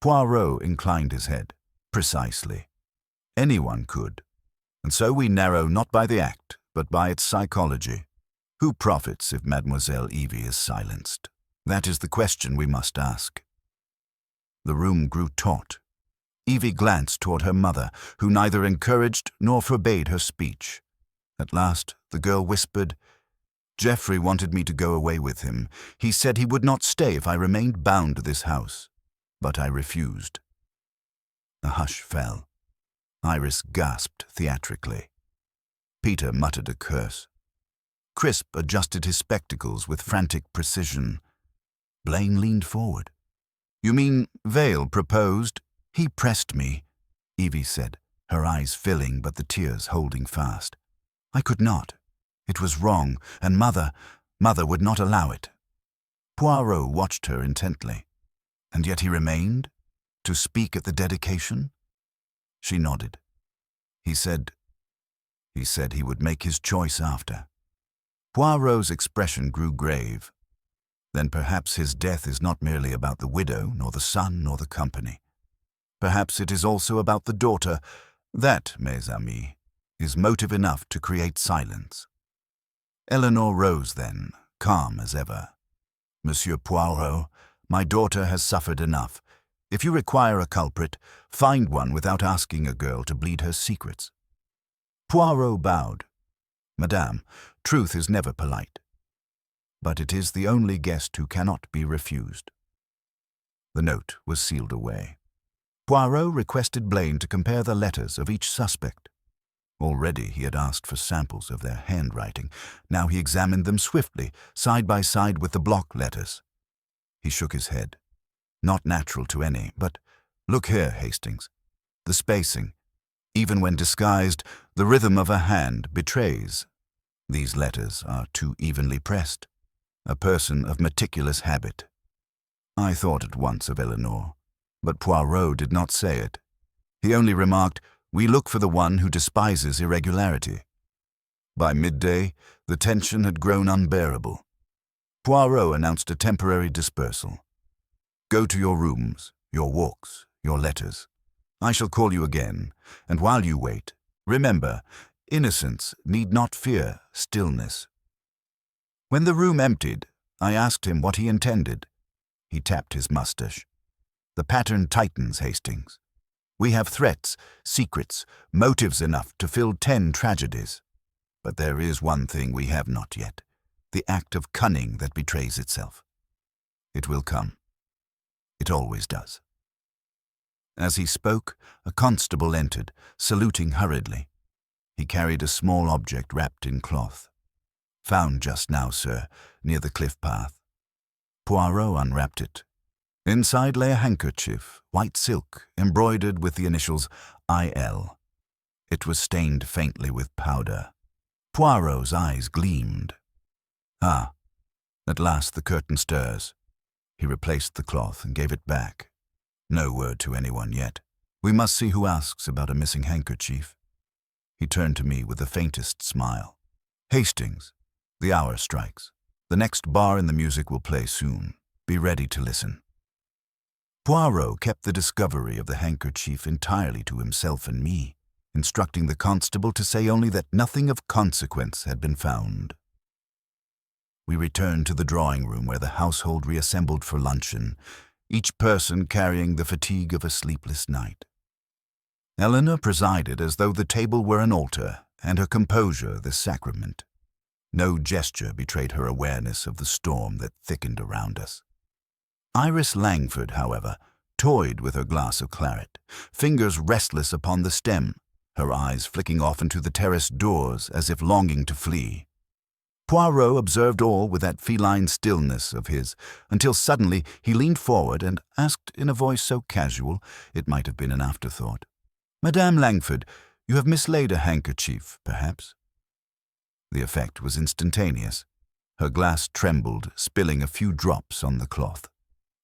Speaker 2: Poirot inclined his head. Precisely. Anyone could. And so we narrow not by the act, but by its psychology. Who profits if Mademoiselle Evie is silenced? That is the question we must ask. The room grew taut. Evie glanced toward her mother, who neither encouraged nor forbade her speech. At last, the girl whispered, "Geoffrey wanted me to go away with him. He said he would not stay if I remained bound to this house. But I refused." A hush fell. Iris gasped theatrically. Peter muttered a curse. Crisp adjusted his spectacles with frantic precision. Blaine leaned forward. "You mean Vale proposed?" "He pressed me," Evie said, her eyes filling but the tears holding fast. "I could not. It was wrong, and Mother would not allow it." Poirot watched her intently. "And yet he remained? To speak at the dedication?" She nodded. He said he would make his choice after. Poirot's expression grew grave. Then perhaps his death is not merely about the widow, nor the son, nor the company. Perhaps it is also about the daughter. That, mes amis, is motive enough to create silence. Eleanor rose then, calm as ever. "Monsieur Poirot, my daughter has suffered enough. If you require a culprit, find one without asking a girl to bleed her secrets." Poirot bowed. "Madame, truth is never polite. But it is the only guest who cannot be refused." The note was sealed away. Poirot requested Blaine to compare the letters of each suspect. Already he had asked for samples of their handwriting. Now he examined them swiftly, side by side with the block letters. He shook his head. Not natural to any, but look here, Hastings. The spacing, even when disguised, the rhythm of a hand betrays. These letters are too evenly pressed. A person of meticulous habit. I thought at once of Eleanor, but Poirot did not say it. He only remarked, "We look for the one who despises irregularity." By midday, the tension had grown unbearable. Poirot announced a temporary dispersal. "Go to your rooms, your walks, your letters. I shall call you again, and while you wait, remember, innocence need not fear stillness." When the room emptied, I asked him what he intended. He tapped his mustache. "The pattern tightens, Hastings. We have threats, secrets, motives enough to fill 10 tragedies. But there is one thing we have not yet, the act of cunning that betrays itself. It will come. It always does." As he spoke, a constable entered, saluting hurriedly. He carried a small object wrapped in cloth. "Found just now, sir, near the cliff path." Poirot unwrapped it. Inside lay a handkerchief, white silk, embroidered with the initials I.L. It was stained faintly with powder. Poirot's eyes gleamed. "Ah, at last the curtain stirs." He replaced the cloth and gave it back. "No word to anyone yet. We must see who asks about a missing handkerchief." He turned to me with the faintest smile. "Hastings, the hour strikes. The next bar in the music will play soon. Be ready to listen." Poirot kept the discovery of the handkerchief entirely to himself and me, instructing the constable to say only that nothing of consequence had been found. We returned to the drawing-room where the household reassembled for luncheon, each person carrying the fatigue of a sleepless night. Eleanor presided as though the table were an altar, and her composure the sacrament. No gesture betrayed her awareness of the storm that thickened around us. Iris Langford, however, toyed with her glass of claret, fingers restless upon the stem, her eyes flicking off into the terrace doors as if longing to flee. Poirot observed all with that feline stillness of his, until suddenly he leaned forward and asked in a voice so casual it might have been an afterthought, "Madame Langford, you have mislaid a handkerchief, perhaps?" The effect was instantaneous. Her glass trembled, spilling a few drops on the cloth.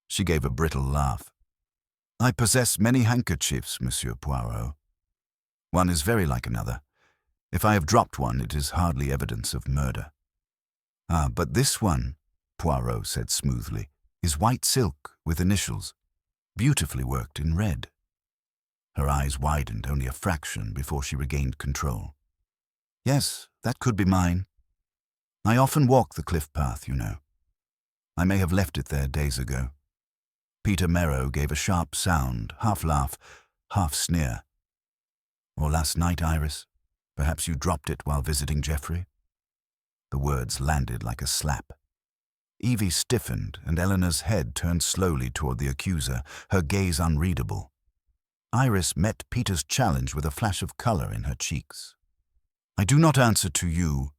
Speaker 2: She gave a brittle laugh. "I possess many handkerchiefs, Monsieur Poirot. One is very like another. If I have dropped one, it is hardly evidence of murder. Ah, but this one, Poirot said smoothly, is white silk with initials, beautifully worked in red. Her eyes widened only a fraction before she regained control. Yes, that could be mine. I often walk the cliff path, you know. I may have left it there days ago. Peter Merrow gave a sharp sound, half laugh, half sneer. Or last night, Iris? Perhaps you dropped it while visiting Geoffrey? The words landed like a slap. Evie stiffened, and Eleanor's head turned slowly toward the accuser, her gaze unreadable. Iris met Peter's challenge with a flash of color in her cheeks. I do not answer to you.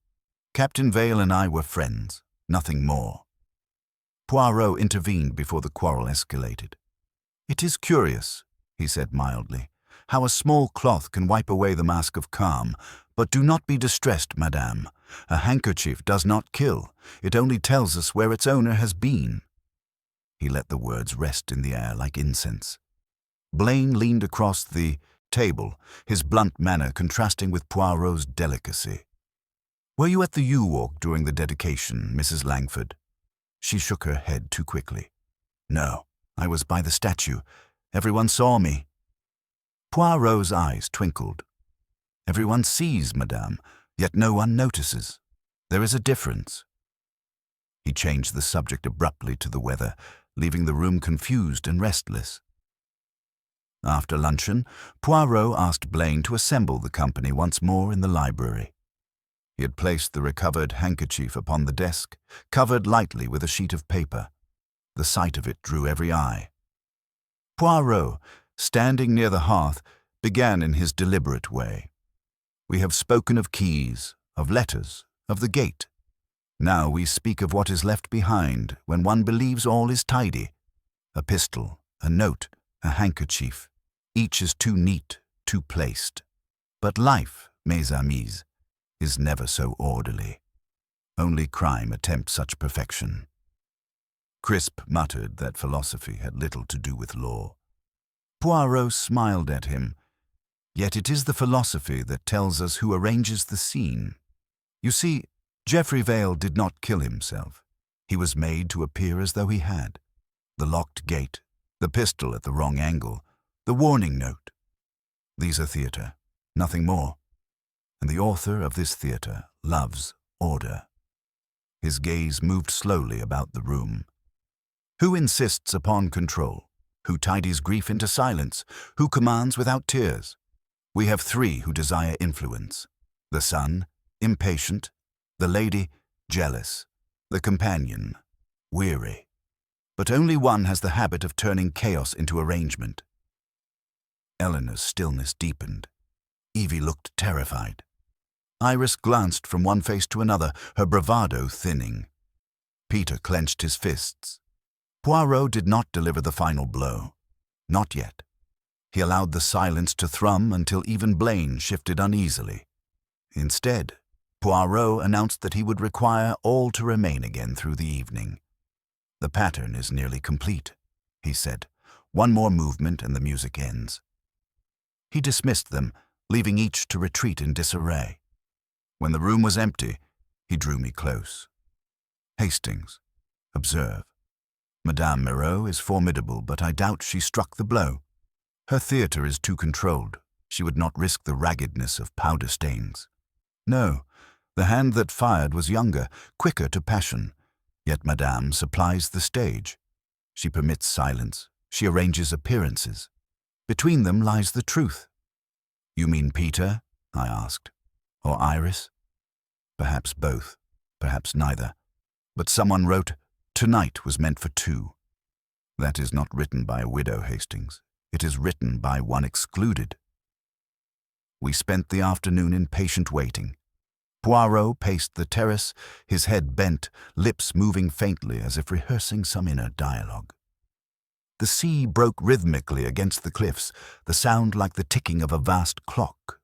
Speaker 2: Captain Vale and I were friends, nothing more. Poirot intervened before the quarrel escalated. It is curious, he said mildly, how a small cloth can wipe away the mask of calm, but do not be distressed, madame. A handkerchief does not kill. It only tells us where its owner has been. He let the words rest in the air like incense. Blaine leaned across the table, his blunt manner contrasting with Poirot's delicacy. Were you at the yew-walk during the dedication, Mrs. Langford? She shook her head too quickly. No, I was by the statue. Everyone saw me. Poirot's eyes twinkled. Everyone sees, madame, yet no one notices. There is a difference. He changed the subject abruptly to the weather, leaving the room confused and restless. After luncheon, Poirot asked Blaine to assemble the company once more in the library. He had placed the recovered handkerchief upon the desk, covered lightly with a sheet of paper. The sight of it drew every eye. Poirot, standing near the hearth, began in his deliberate way. We have spoken of keys, of letters, of the gate. Now we speak of what is left behind when one believes all is tidy. A pistol, a note, a handkerchief. Each is too neat, too placed. But life, mes amis, is never so orderly. Only crime attempts such perfection. Crisp muttered that philosophy had little to do with law. Poirot smiled at him. Yet it is the philosophy that tells us who arranges the scene. You see, Geoffrey Vale did not kill himself. He was made to appear as though he had. The locked gate, the pistol at the wrong angle, the warning note. These are theatre, nothing more. And the author of this theatre loves order. His gaze moved slowly about the room. Who insists upon control? Who tidies grief into silence? Who commands without tears? We have three who desire influence. The son, impatient. The lady, jealous. The companion, weary. But only one has the habit of turning chaos into arrangement. Eleanor's stillness deepened. Evie looked terrified. Iris glanced from one face to another, her bravado thinning. Peter clenched his fists. Poirot did not deliver the final blow. Not yet. He allowed the silence to thrum until even Blaine shifted uneasily. Instead, Poirot announced that he would require all to remain again through the evening. The pattern is nearly complete, he said. One more movement and the music ends. He dismissed them, leaving each to retreat in disarray. When the room was empty, he drew me close. Hastings, observe. Madame Merrow is formidable, but I doubt she struck the blow. Her theatre is too controlled. She would not risk the raggedness of powder stains. No, the hand that fired was younger, quicker to passion. Yet Madame supplies the stage. She permits silence. She arranges appearances. Between them lies the truth. You mean Peter? I asked. Or Iris? Perhaps both, perhaps neither. But someone wrote, "Tonight was meant for two." That is not written by a widow, Hastings. It is written by one excluded. We spent the afternoon in patient waiting. Poirot paced the terrace, his head bent, lips moving faintly as if rehearsing some inner dialogue. The sea broke rhythmically against the cliffs, the sound like the ticking of a vast clock.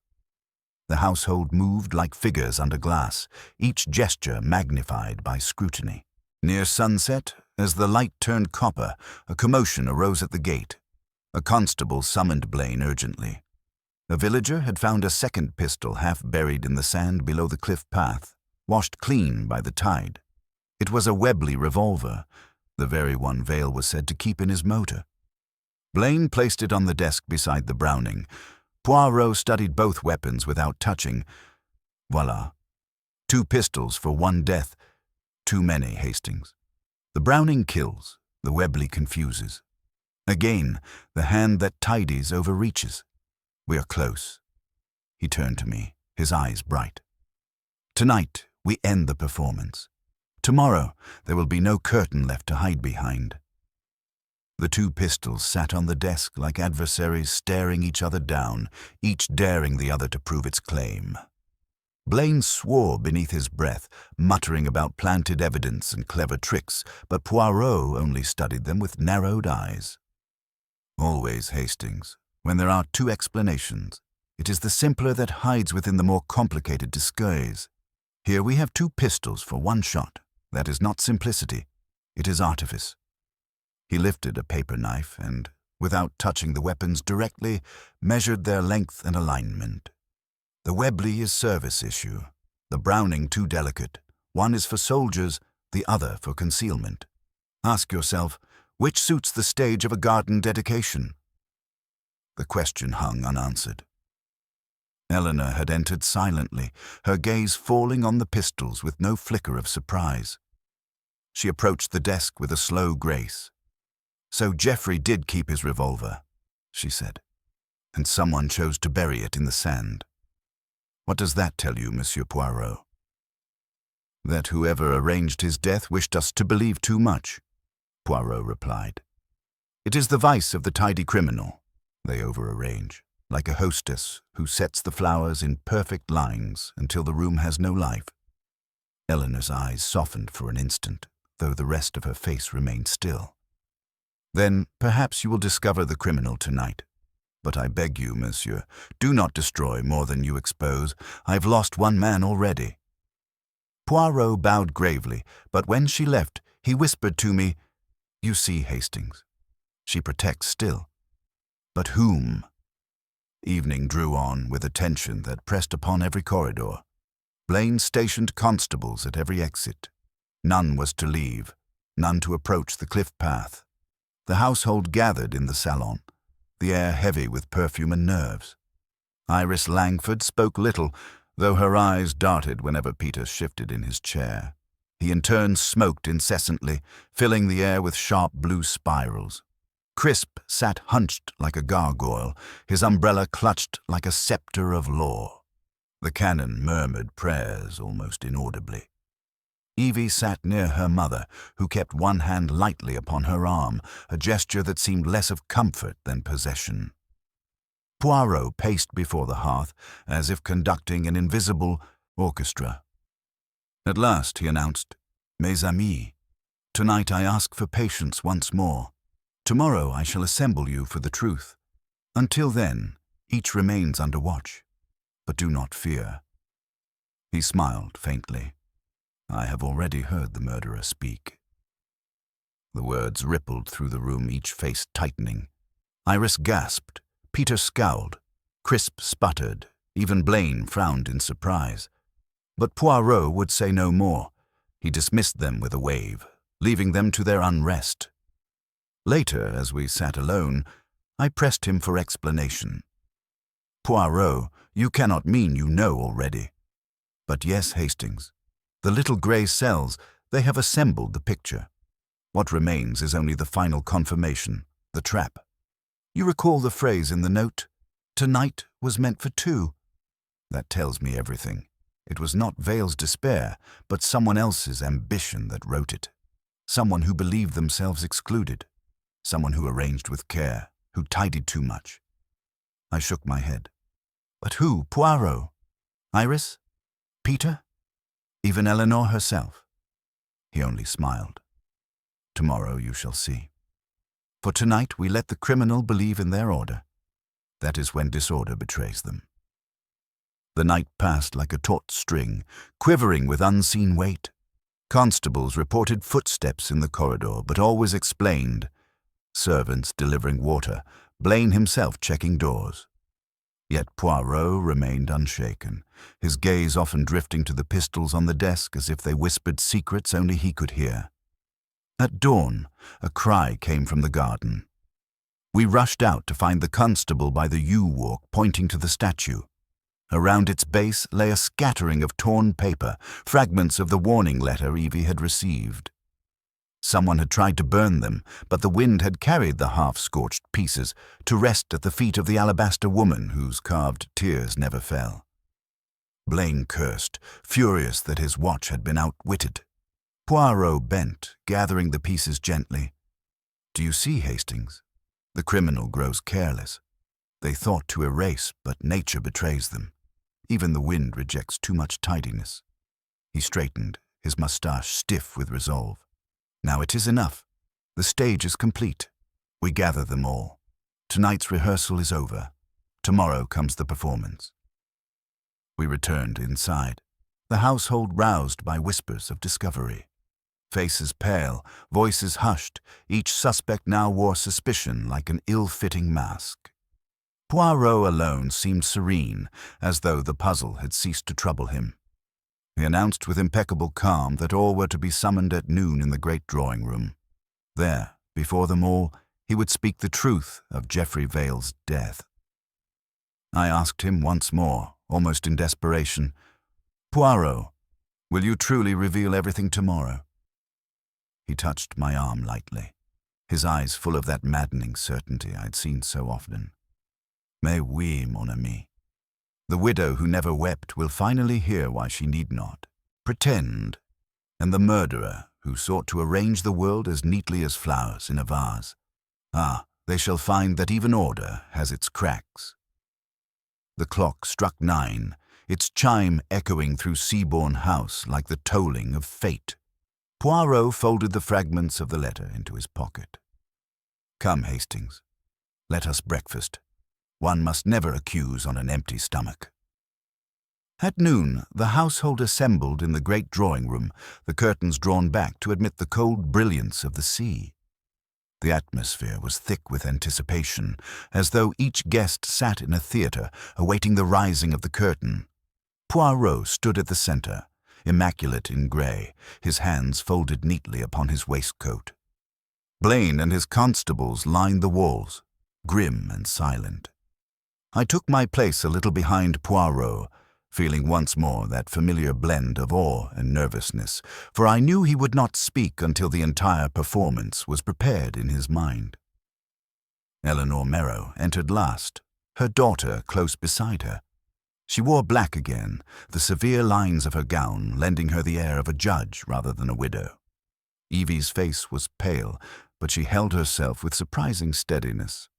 Speaker 2: The household moved like figures under glass, each gesture magnified by scrutiny. Near sunset, as the light turned copper, a commotion arose at the gate. A constable summoned Blaine urgently. A villager had found a second pistol half buried in the sand below the cliff path, washed clean by the tide. It was a Webley revolver, the very one Vale was said to keep in his motor. Blaine placed it on the desk beside the Browning. Poirot studied both weapons without touching. Voila. 2 pistols for 1 death. Too many, Hastings. The Browning kills, the Webley confuses. Again, the hand that tidies overreaches. We are close. He turned to me, his eyes bright. Tonight, we end the performance. Tomorrow, there will be no curtain left to hide behind. The 2 pistols sat on the desk like adversaries staring each other down, each daring the other to prove its claim. Blaine swore beneath his breath, muttering about planted evidence and clever tricks, but Poirot only studied them with narrowed eyes. Always, Hastings, when there are 2 explanations, it is the simpler that hides within the more complicated disguise. Here we have 2 pistols for 1 shot. That is not simplicity, it is artifice. He lifted a paper knife and, without touching the weapons directly, measured their length and alignment. The Webley is service issue, the Browning too delicate. One is for soldiers, the other for concealment. Ask yourself, which suits the stage of a garden dedication? The question hung unanswered. Eleanor had entered silently, her gaze falling on the pistols with no flicker of surprise. She approached the desk with a slow grace. So Geoffrey did keep his revolver, she said, and someone chose to bury it in the sand. What does that tell you, Monsieur Poirot? That whoever arranged his death wished us to believe too much, Poirot replied. It is the vice of the tidy criminal. They over-arrange, like a hostess who sets the flowers in perfect lines until the room has no life. Eleanor's eyes softened for an instant, though the rest of her face remained still. Then perhaps you will discover the criminal tonight. But I beg you, monsieur, do not destroy more than you expose. I've lost 1 man already. Poirot bowed gravely, but when she left, he whispered to me, You see, Hastings, she protects still. But whom? Evening drew on with a tension that pressed upon every corridor. Blaine stationed constables at every exit. None was to leave, none to approach the cliff path. The household gathered in the salon, the air heavy with perfume and nerves. Iris Langford spoke little, though her eyes darted whenever Peter shifted in his chair. He in turn smoked incessantly, filling the air with sharp blue spirals. Crisp sat hunched like a gargoyle, his umbrella clutched like a scepter of law. The canon murmured prayers almost inaudibly. Evie sat near her mother, who kept 1 hand lightly upon her arm, a gesture that seemed less of comfort than possession. Poirot paced before the hearth, as if conducting an invisible orchestra. At last he announced, Mes amis, tonight I ask for patience once more. Tomorrow I shall assemble you for the truth. Until then, each remains under watch. But do not fear. He smiled faintly. I have already heard the murderer speak. The words rippled through the room, each face tightening. Iris gasped. Peter scowled. Crisp sputtered. Even Blaine frowned in surprise. But Poirot would say no more. He dismissed them with a wave, leaving them to their unrest. Later, as we sat alone, I pressed him for explanation. Poirot, you cannot mean you know already. But yes, Hastings. The little grey cells, they have assembled the picture. What remains is only the final confirmation, the trap. You recall the phrase in the note, "Tonight was meant for 2." That tells me everything. It was not Vale's despair, but someone else's ambition that wrote it. Someone who believed themselves excluded. Someone who arranged with care, who tidied too much. I shook my head. But who? Poirot? Iris? Peter? Even Eleanor herself? He only smiled. Tomorrow you shall see. For tonight we let the criminal believe in their order. That is when disorder betrays them. The night passed like a taut string, quivering with unseen weight. Constables reported footsteps in the corridor, but always explained. Servants delivering water, Blaine himself checking doors. Yet Poirot remained unshaken, his gaze often drifting to the pistols on the desk as if they whispered secrets only he could hear. At dawn, a cry came from the garden. We rushed out to find the constable by the yew walk pointing to the statue. Around its base lay a scattering of torn paper, fragments of the warning letter Evie had received. Someone had tried to burn them, but the wind had carried the half-scorched pieces to rest at the feet of the alabaster woman whose carved tears never fell. Blaine cursed, furious that his watch had been outwitted. Poirot bent, gathering the pieces gently. "Do you see, Hastings? The criminal grows careless. They thought to erase, but nature betrays them. Even the wind rejects too much tidiness." He straightened, his moustache stiff with resolve. "Now it is enough. The stage is complete. We gather them all. Tonight's rehearsal is over. Tomorrow comes the performance." We returned inside, the household roused by whispers of discovery. Faces pale, voices hushed, each suspect now wore suspicion like an ill-fitting mask. Poirot alone seemed serene, as though the puzzle had ceased to trouble him. He announced with impeccable calm that all were to be summoned at noon in the great drawing-room. There, before them all, he would speak the truth of Geoffrey Vale's death. I asked him once more, almost in desperation, "Poirot, will you truly reveal everything tomorrow?" He touched my arm lightly, his eyes full of that maddening certainty I'd seen so often. "Mais oui, mon ami. The widow who never wept will finally hear why she need not. Pretend. And the murderer who sought to arrange the world as neatly as flowers in a vase. Ah, they shall find that even order has its cracks." The clock struck 9, its chime echoing through Seabourne House like the tolling of fate. Poirot folded the fragments of the letter into his pocket. "Come, Hastings. Let us breakfast. One must never accuse on an empty stomach." At noon, the household assembled in the great drawing-room, the curtains drawn back to admit the cold brilliance of the sea. The atmosphere was thick with anticipation, as though each guest sat in a theatre, awaiting the rising of the curtain. Poirot stood at the center, immaculate in grey, his hands folded neatly upon his waistcoat. Blaine and his constables lined the walls, grim and silent. I took my place a little behind Poirot, feeling once more that familiar blend of awe and nervousness, for I knew he would not speak until the entire performance was prepared in his mind. Eleanor Merrow entered last, her daughter close beside her. She wore black again, the severe lines of her gown lending her the air of a judge rather than a widow. Evie's face was pale, but she held herself with surprising steadiness.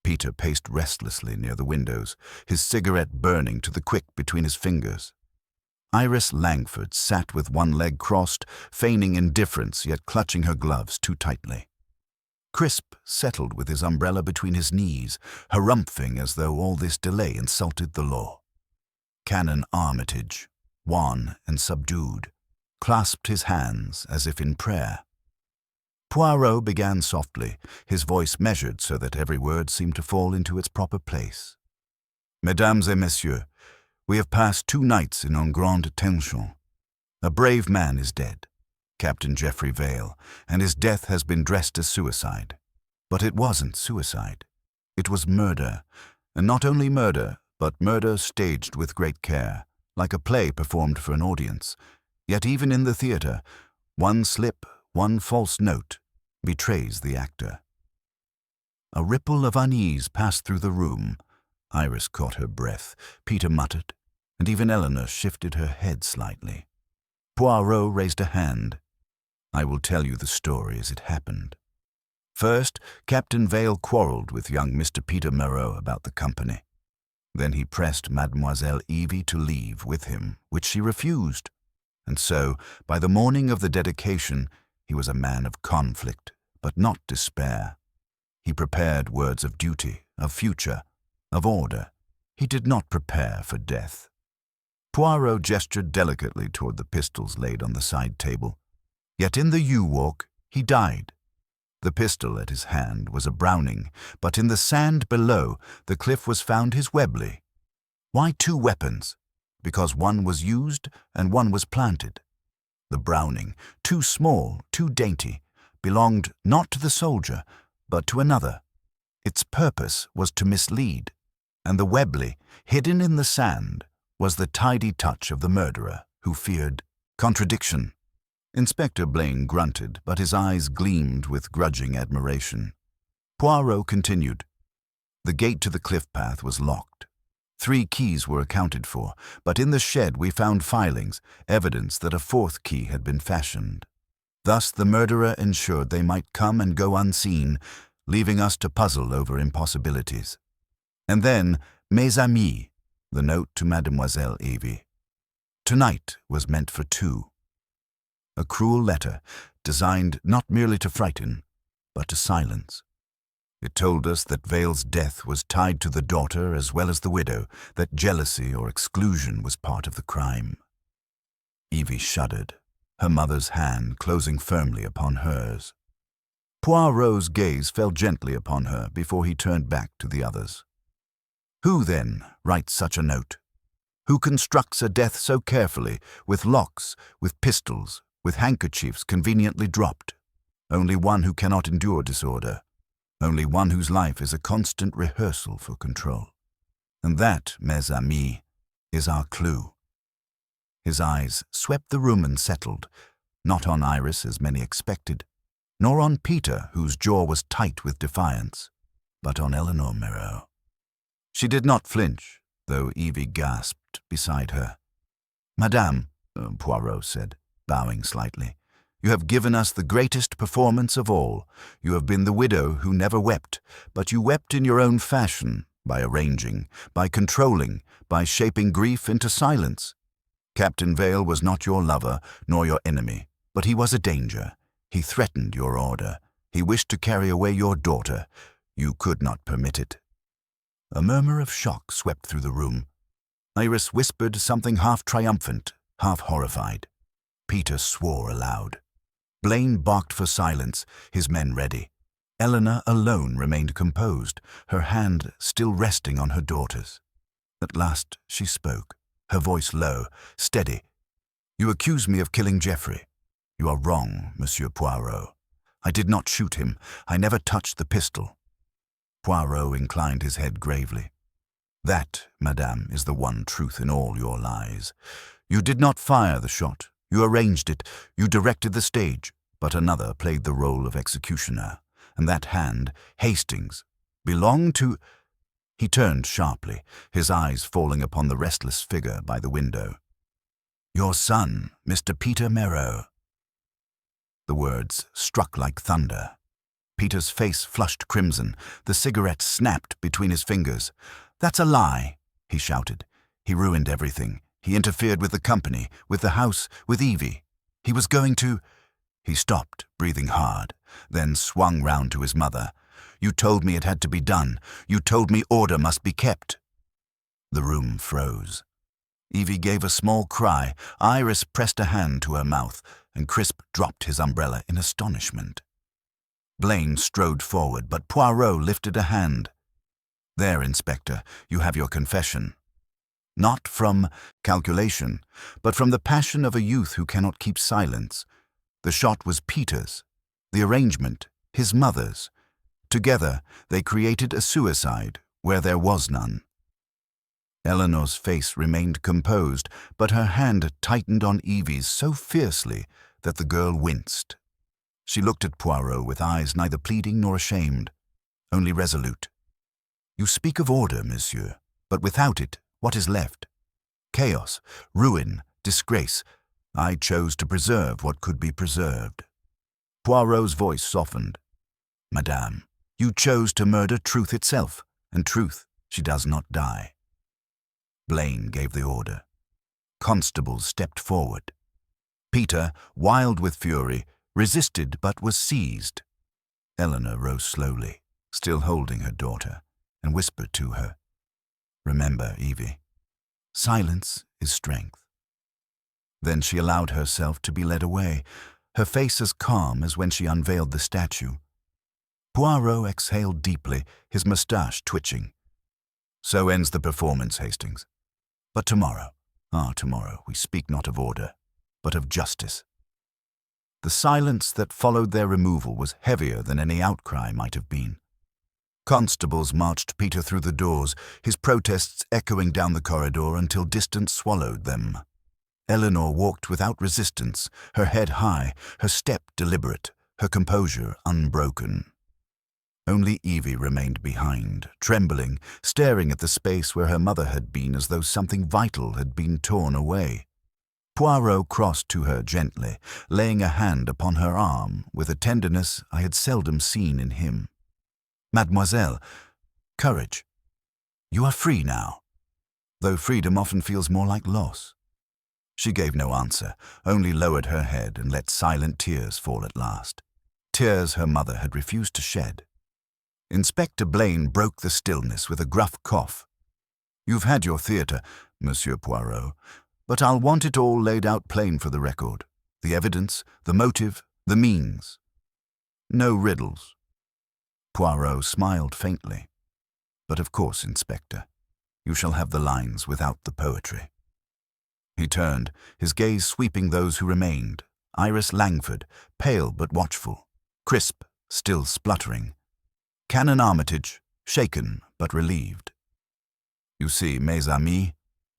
Speaker 2: Peter paced restlessly near the windows, his cigarette burning to the quick between his fingers. Iris Langford sat with one leg crossed, feigning indifference yet clutching her gloves too tightly. Crisp settled with his umbrella between his knees, harumphing as though all this delay insulted the law. Canon Armitage, wan and subdued, clasped his hands as if in prayer. Poirot began softly, his voice measured so that every word seemed to fall into its proper place. "Mesdames et messieurs, we have passed 2 nights in en grande tension. A brave man is dead, Captain Geoffrey Vale, and his death has been dressed as suicide. But it wasn't suicide. It was murder, and not only murder, but murder staged with great care, like a play performed for an audience. Yet even in the theatre, one slip, one false note, betrays the actor." A ripple of unease passed through the room. Iris caught her breath, Peter muttered, and even Eleanor shifted her head slightly. Poirot raised a hand. "I will tell you the story as it happened. First, Captain Vale quarrelled with young Mr. Peter Moreau about the company. Then he pressed Mademoiselle Evie to leave with him, which she refused. And so, by the morning of the dedication, he was a man of conflict, but not despair. He prepared words of duty, of future, of order. He did not prepare for death." Poirot gestured delicately toward the pistols laid on the side table. "Yet in the yew walk, he died. The pistol at his hand was a Browning, but in the sand below the cliff was found his Webley. Why two weapons? Because one was used and one was planted. The Browning, too small, too dainty, belonged not to the soldier, but to another. Its purpose was to mislead, and the Webley, hidden in the sand, was the tidy touch of the murderer, who feared contradiction. Inspector Blaine grunted, but his eyes gleamed with grudging admiration. Poirot continued. The gate to the cliff path was locked. 3 keys were accounted for, but in the shed we found filings, evidence that a 4th key had been fashioned. Thus the murderer ensured they might come and go unseen, leaving us to puzzle over impossibilities. And then, mes amis, the note to Mademoiselle Evie. Tonight was meant for 2. A cruel letter, designed not merely to frighten, but to silence. It told us that Vale's death was tied to the daughter as well as the widow, that jealousy or exclusion was part of the crime. Evie shuddered, her mother's hand closing firmly upon hers. Poirot's gaze fell gently upon her before he turned back to the others. Who, then, writes such a note? Who constructs a death so carefully, with locks, with pistols, with handkerchiefs conveniently dropped? Only one who cannot endure disorder. Only one whose life is a constant rehearsal for control. And that, mes amis, is our clue. His eyes swept the room and settled, not on Iris as many expected, nor on Peter, whose jaw was tight with defiance, but on Eleanor Mereau. She did not flinch, though Evie gasped beside her. Madame, Poirot said, bowing slightly, you have given us the greatest performance of all. You have been the widow who never wept, but you wept in your own fashion, by arranging, by controlling, by shaping grief into silence. Captain Vale was not your lover, nor your enemy, but he was a danger. He threatened your order. He wished to carry away your daughter. You could not permit it. A murmur of shock swept through the room. Iris whispered something half triumphant, half horrified. Peter swore aloud. Blaine barked for silence, his men ready. Eleanor alone remained composed, her hand still resting on her daughter's. At last she spoke, her voice low, steady. You accuse me of killing Geoffrey. You are wrong, Monsieur Poirot. I did not shoot him. I never touched the pistol. Poirot inclined his head gravely. That, madame, is the one truth in all your lies. You did not fire the shot. You arranged it, you directed the stage, but another played the role of executioner, and that hand, Hastings, belonged to— He turned sharply, his eyes falling upon the restless figure by the window. Your son, Mr. Peter Mereau. The words struck like thunder. Peter's face flushed crimson, the cigarette snapped between his fingers. That's a lie, he shouted. He ruined everything. He interfered with the company, with the house, with Evie. He was going to— He stopped, breathing hard, then swung round to his mother. You told me it had to be done. You told me order must be kept. The room froze. Evie gave a small cry. Iris pressed a hand to her mouth, and Crisp dropped his umbrella in astonishment. Blaine strode forward, but Poirot lifted a hand. There, Inspector, you have your confession. Not from calculation, but from the passion of a youth who cannot keep silence. The shot was Peter's, the arrangement, his mother's. Together, they created a suicide where there was none. Eleanor's face remained composed, but her hand tightened on Evie's so fiercely that the girl winced. She looked at Poirot with eyes neither pleading nor ashamed, only resolute. You speak of order, monsieur, but without it, what is left? Chaos, ruin, disgrace. I chose to preserve what could be preserved. Poirot's voice softened. Madame, you chose to murder truth itself, and truth, she does not die. Blaine gave the order. Constables stepped forward. Peter, wild with fury, resisted but was seized. Eleanor rose slowly, still holding her daughter, and whispered to her, Remember, Evie, silence is strength. Then she allowed herself to be led away, her face as calm as when she unveiled the statue, Poirot exhaled deeply, his moustache twitching. So ends the performance, Hastings. But tomorrow, tomorrow, we speak not of order, but of justice. The silence that followed their removal was heavier than any outcry might have been. Constables marched Peter through the doors, his protests echoing down the corridor until distance swallowed them. Eleanor walked without resistance, her head high, her step deliberate, her composure unbroken. Only Evie remained behind, trembling, staring at the space where her mother had been as though something vital had been torn away. Poirot crossed to her gently, laying a hand upon her arm with a tenderness I had seldom seen in him. "Mademoiselle, courage. You are free now, though freedom often feels more like loss." She gave no answer, only lowered her head and let silent tears fall at last. Tears her mother had refused to shed. Inspector Blaine broke the stillness with a gruff cough. "You've had your theatre, Monsieur Poirot, but I'll want it all laid out plain for the record. The evidence, the motive, the means. No riddles." Poirot smiled faintly. "But of course, Inspector, you shall have the lines without the poetry." He turned, his gaze sweeping those who remained. Iris Langford, pale but watchful. Crisp, still spluttering. Canon Armitage, shaken but relieved. "You see, mes amis,"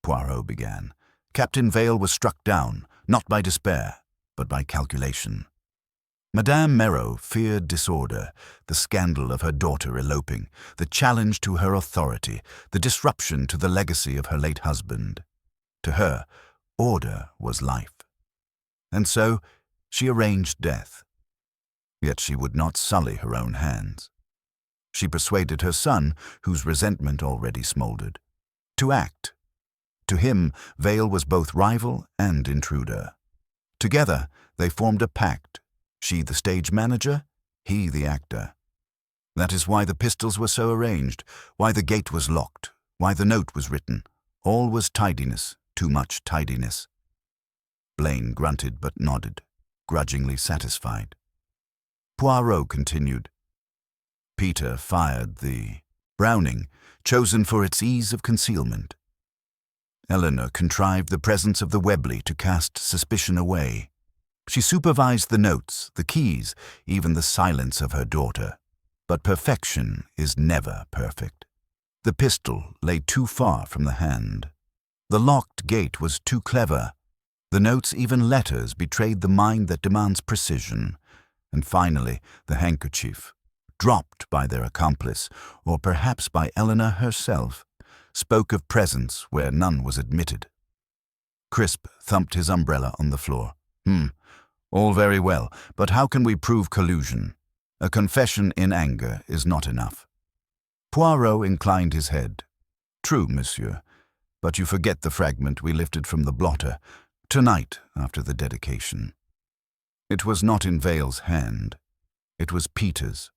Speaker 2: Poirot began, "Captain Vale was struck down, not by despair, but by calculation. Madame Merrow feared disorder, the scandal of her daughter eloping, the challenge to her authority, the disruption to the legacy of her late husband. To her, order was life. And so she arranged death. Yet she would not sully her own hands. She persuaded her son, whose resentment already smoldered, to act. To him, Vale was both rival and intruder. Together, they formed a pact, she the stage manager, he the actor. That is why the pistols were so arranged, why the gate was locked, why the note was written. All was tidiness, too much tidiness." Blaine grunted but nodded, grudgingly satisfied. Poirot continued. "Peter fired the Browning, chosen for its ease of concealment. Eleanor contrived the presence of the Webley to cast suspicion away. She supervised the notes, the keys, even the silence of her daughter. But perfection is never perfect. The pistol lay too far from the hand. The locked gate was too clever. The notes, even letters, betrayed the mind that demands precision. And finally, the handkerchief, dropped by their accomplice, or perhaps by Eleanor herself, spoke of presence where none was admitted." Crisp thumped his umbrella on the floor. All very well, but how can we prove collusion? A confession in anger is not enough." Poirot inclined his head. "True, monsieur, but you forget the fragment we lifted from the blotter, tonight after the dedication. It was not in Vale's hand. It was Peter's.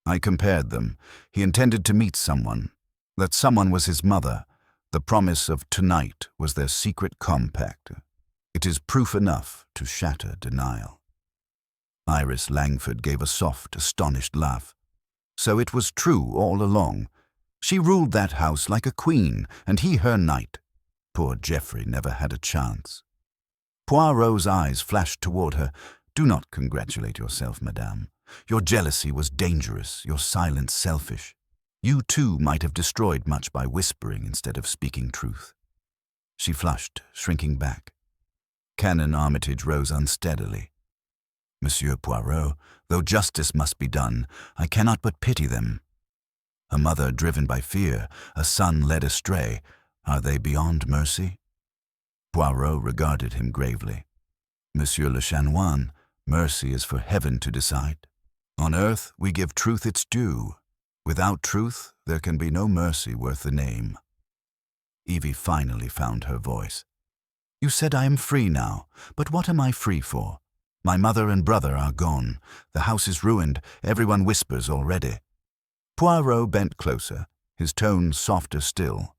Speaker 2: I compared them. He intended to meet someone. That someone was his mother. The promise of tonight was their secret compact. It is proof enough to shatter denial." Iris Langford gave a soft, astonished laugh. "So it was true all along. She ruled that house like a queen, and he her knight. Poor Geoffrey never had a chance." Poirot's eyes flashed toward her. "Do not congratulate yourself, madame. Your jealousy was dangerous, your silence selfish. You too might have destroyed much by whispering instead of speaking truth." She flushed, shrinking back. Canon Armitage rose unsteadily. "Monsieur Poirot, though justice must be done, I cannot but pity them. A mother driven by fear, a son led astray, are they beyond mercy?" Poirot regarded him gravely. "Monsieur le Chanoine, mercy is for heaven to decide. On earth we give truth its due. Without truth there can be no mercy worth the name." Evie finally found her voice. "You said I am free now, but what am I free for? My mother and brother are gone. The house is ruined. Everyone whispers already." Poirot bent closer, his tone softer still.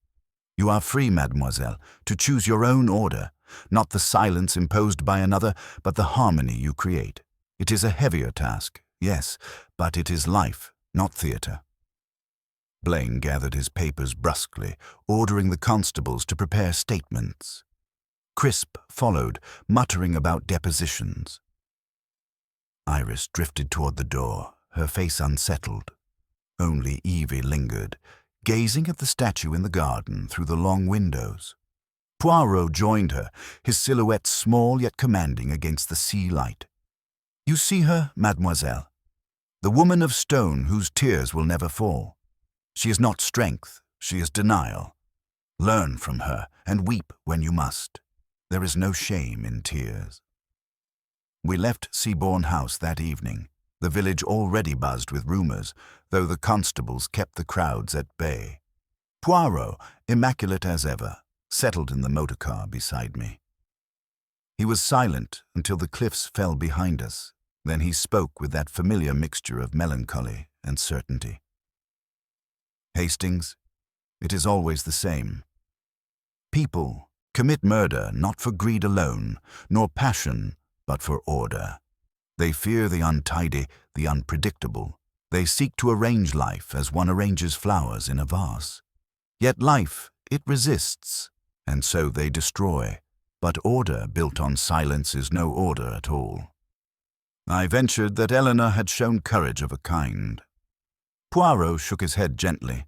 Speaker 2: "You are free, mademoiselle, to choose your own order, not the silence imposed by another, but the harmony you create. It is a heavier task, yes, but it is life, not theatre. Blaine gathered his papers brusquely, ordering the constables to prepare statements. Crisp followed, muttering about depositions. Iris drifted toward the door, her face unsettled. Only Evie lingered, gazing at the statue in the garden through the long windows. Poirot joined her, his silhouette small yet commanding against the sea light. "You see her, mademoiselle? The woman of stone whose tears will never fall. She is not strength, she is denial. Learn from her and weep when you must. There is no shame in tears." We left Seabourne House that evening, the village already buzzed with rumors, though the constables kept the crowds at bay. Poirot, immaculate as ever, settled in the motor car beside me. He was silent until the cliffs fell behind us. Then he spoke with that familiar mixture of melancholy and certainty. "Hastings, it is always the same. People commit murder not for greed alone, nor passion, but for order. They fear the untidy, the unpredictable. They seek to arrange life as one arranges flowers in a vase. Yet life, it resists, and so they destroy. But order built on silence is no order at all." I ventured that Eleanor had shown courage of a kind. Poirot shook his head gently.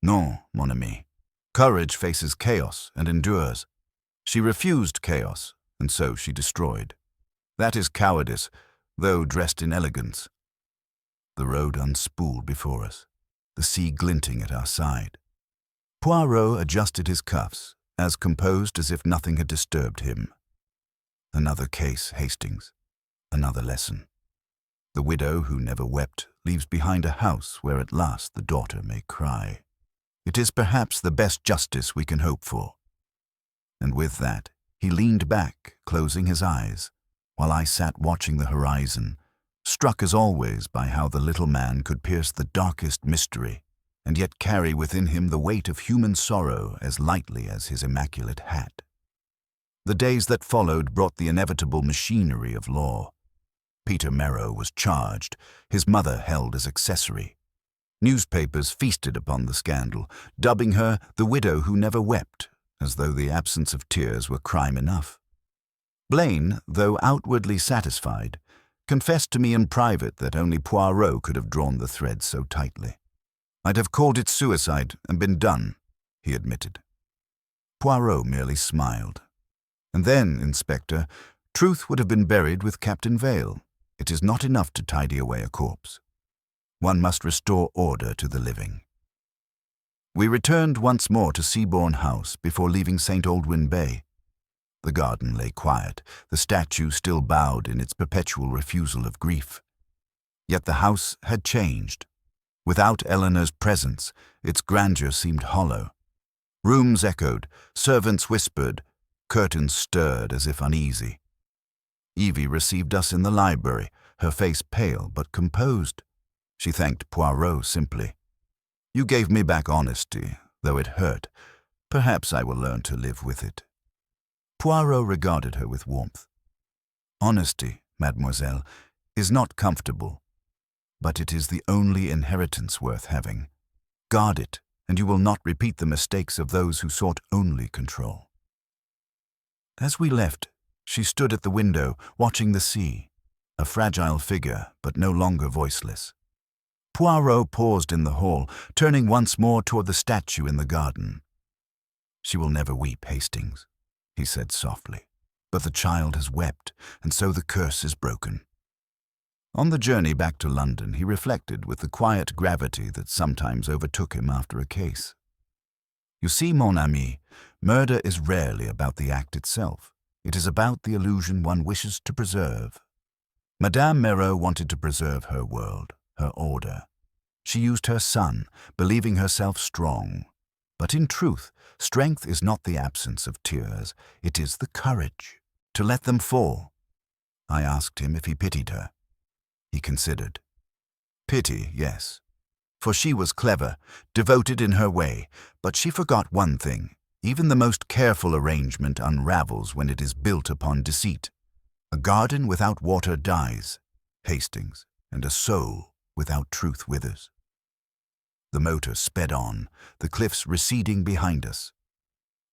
Speaker 2: "Non, mon ami. Courage faces chaos and endures. She refused chaos, and so she destroyed. That is cowardice, though dressed in elegance." The road unspooled before us, the sea glinting at our side. Poirot adjusted his cuffs, as composed as if nothing had disturbed him. "Another case, Hastings. Another lesson. The widow who never wept leaves behind a house where at last the daughter may cry. It is perhaps the best justice we can hope for." And with that, he leaned back, closing his eyes, while I sat watching the horizon, struck as always by how the little man could pierce the darkest mystery, and yet carry within him the weight of human sorrow as lightly as his immaculate hat. The days that followed brought the inevitable machinery of law. Peter Merrow was charged, his mother held as accessory. Newspapers feasted upon the scandal, dubbing her the widow who never wept, as though the absence of tears were crime enough. Blaine, though outwardly satisfied, confessed to me in private that only Poirot could have drawn the thread so tightly. "I'd have called it suicide and been done," he admitted. Poirot merely smiled. "And then, Inspector, truth would have been buried with Captain Vale. It is not enough to tidy away a corpse. One must restore order to the living." We returned once more to Seabourne House before leaving St. Aldwyn Bay. The garden lay quiet, the statue still bowed in its perpetual refusal of grief. Yet the house had changed. Without Eleanor's presence, its grandeur seemed hollow. Rooms echoed, servants whispered, curtains stirred as if uneasy. Evie received us in the library, her face pale but composed. She thanked Poirot simply. "You gave me back honesty, though it hurt. Perhaps I will learn to live with it." Poirot regarded her with warmth. "Honesty, mademoiselle, is not comfortable, but it is the only inheritance worth having. Guard it, and you will not repeat the mistakes of those who sought only control." As we left, she stood at the window, watching the sea, a fragile figure, but no longer voiceless. Poirot paused in the hall, turning once more toward the statue in the garden. "She will never weep, Hastings," he said softly. "But the child has wept, and so the curse is broken." On the journey back to London, he reflected with the quiet gravity that sometimes overtook him after a case. "You see, mon ami, murder is rarely about the act itself. It is about the illusion one wishes to preserve. Madame Merrow wanted to preserve her world, her order. She used her son, believing herself strong. But in truth, strength is not the absence of tears, it is the courage to let them fall." I asked him if he pitied her. He considered. "Pity, yes. For she was clever, devoted in her way, but she forgot one thing. Even the most careful arrangement unravels when it is built upon deceit. A garden without water dies, Hastings, and a soul without truth withers. The motor sped on, the cliffs receding behind us.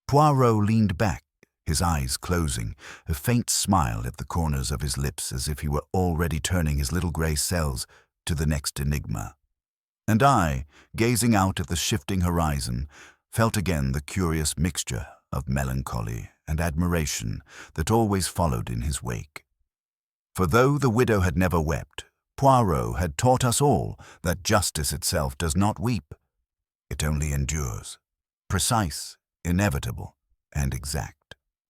Speaker 2: Poirot leaned back, his eyes closing, a faint smile at the corners of his lips as if he were already turning his little grey cells to the next enigma. And I, gazing out at the shifting horizon, felt again the curious mixture of melancholy and admiration that always followed in his wake. For though the widow had never wept, Poirot had taught us all that justice itself does not weep. It only endures, precise, inevitable, and exact.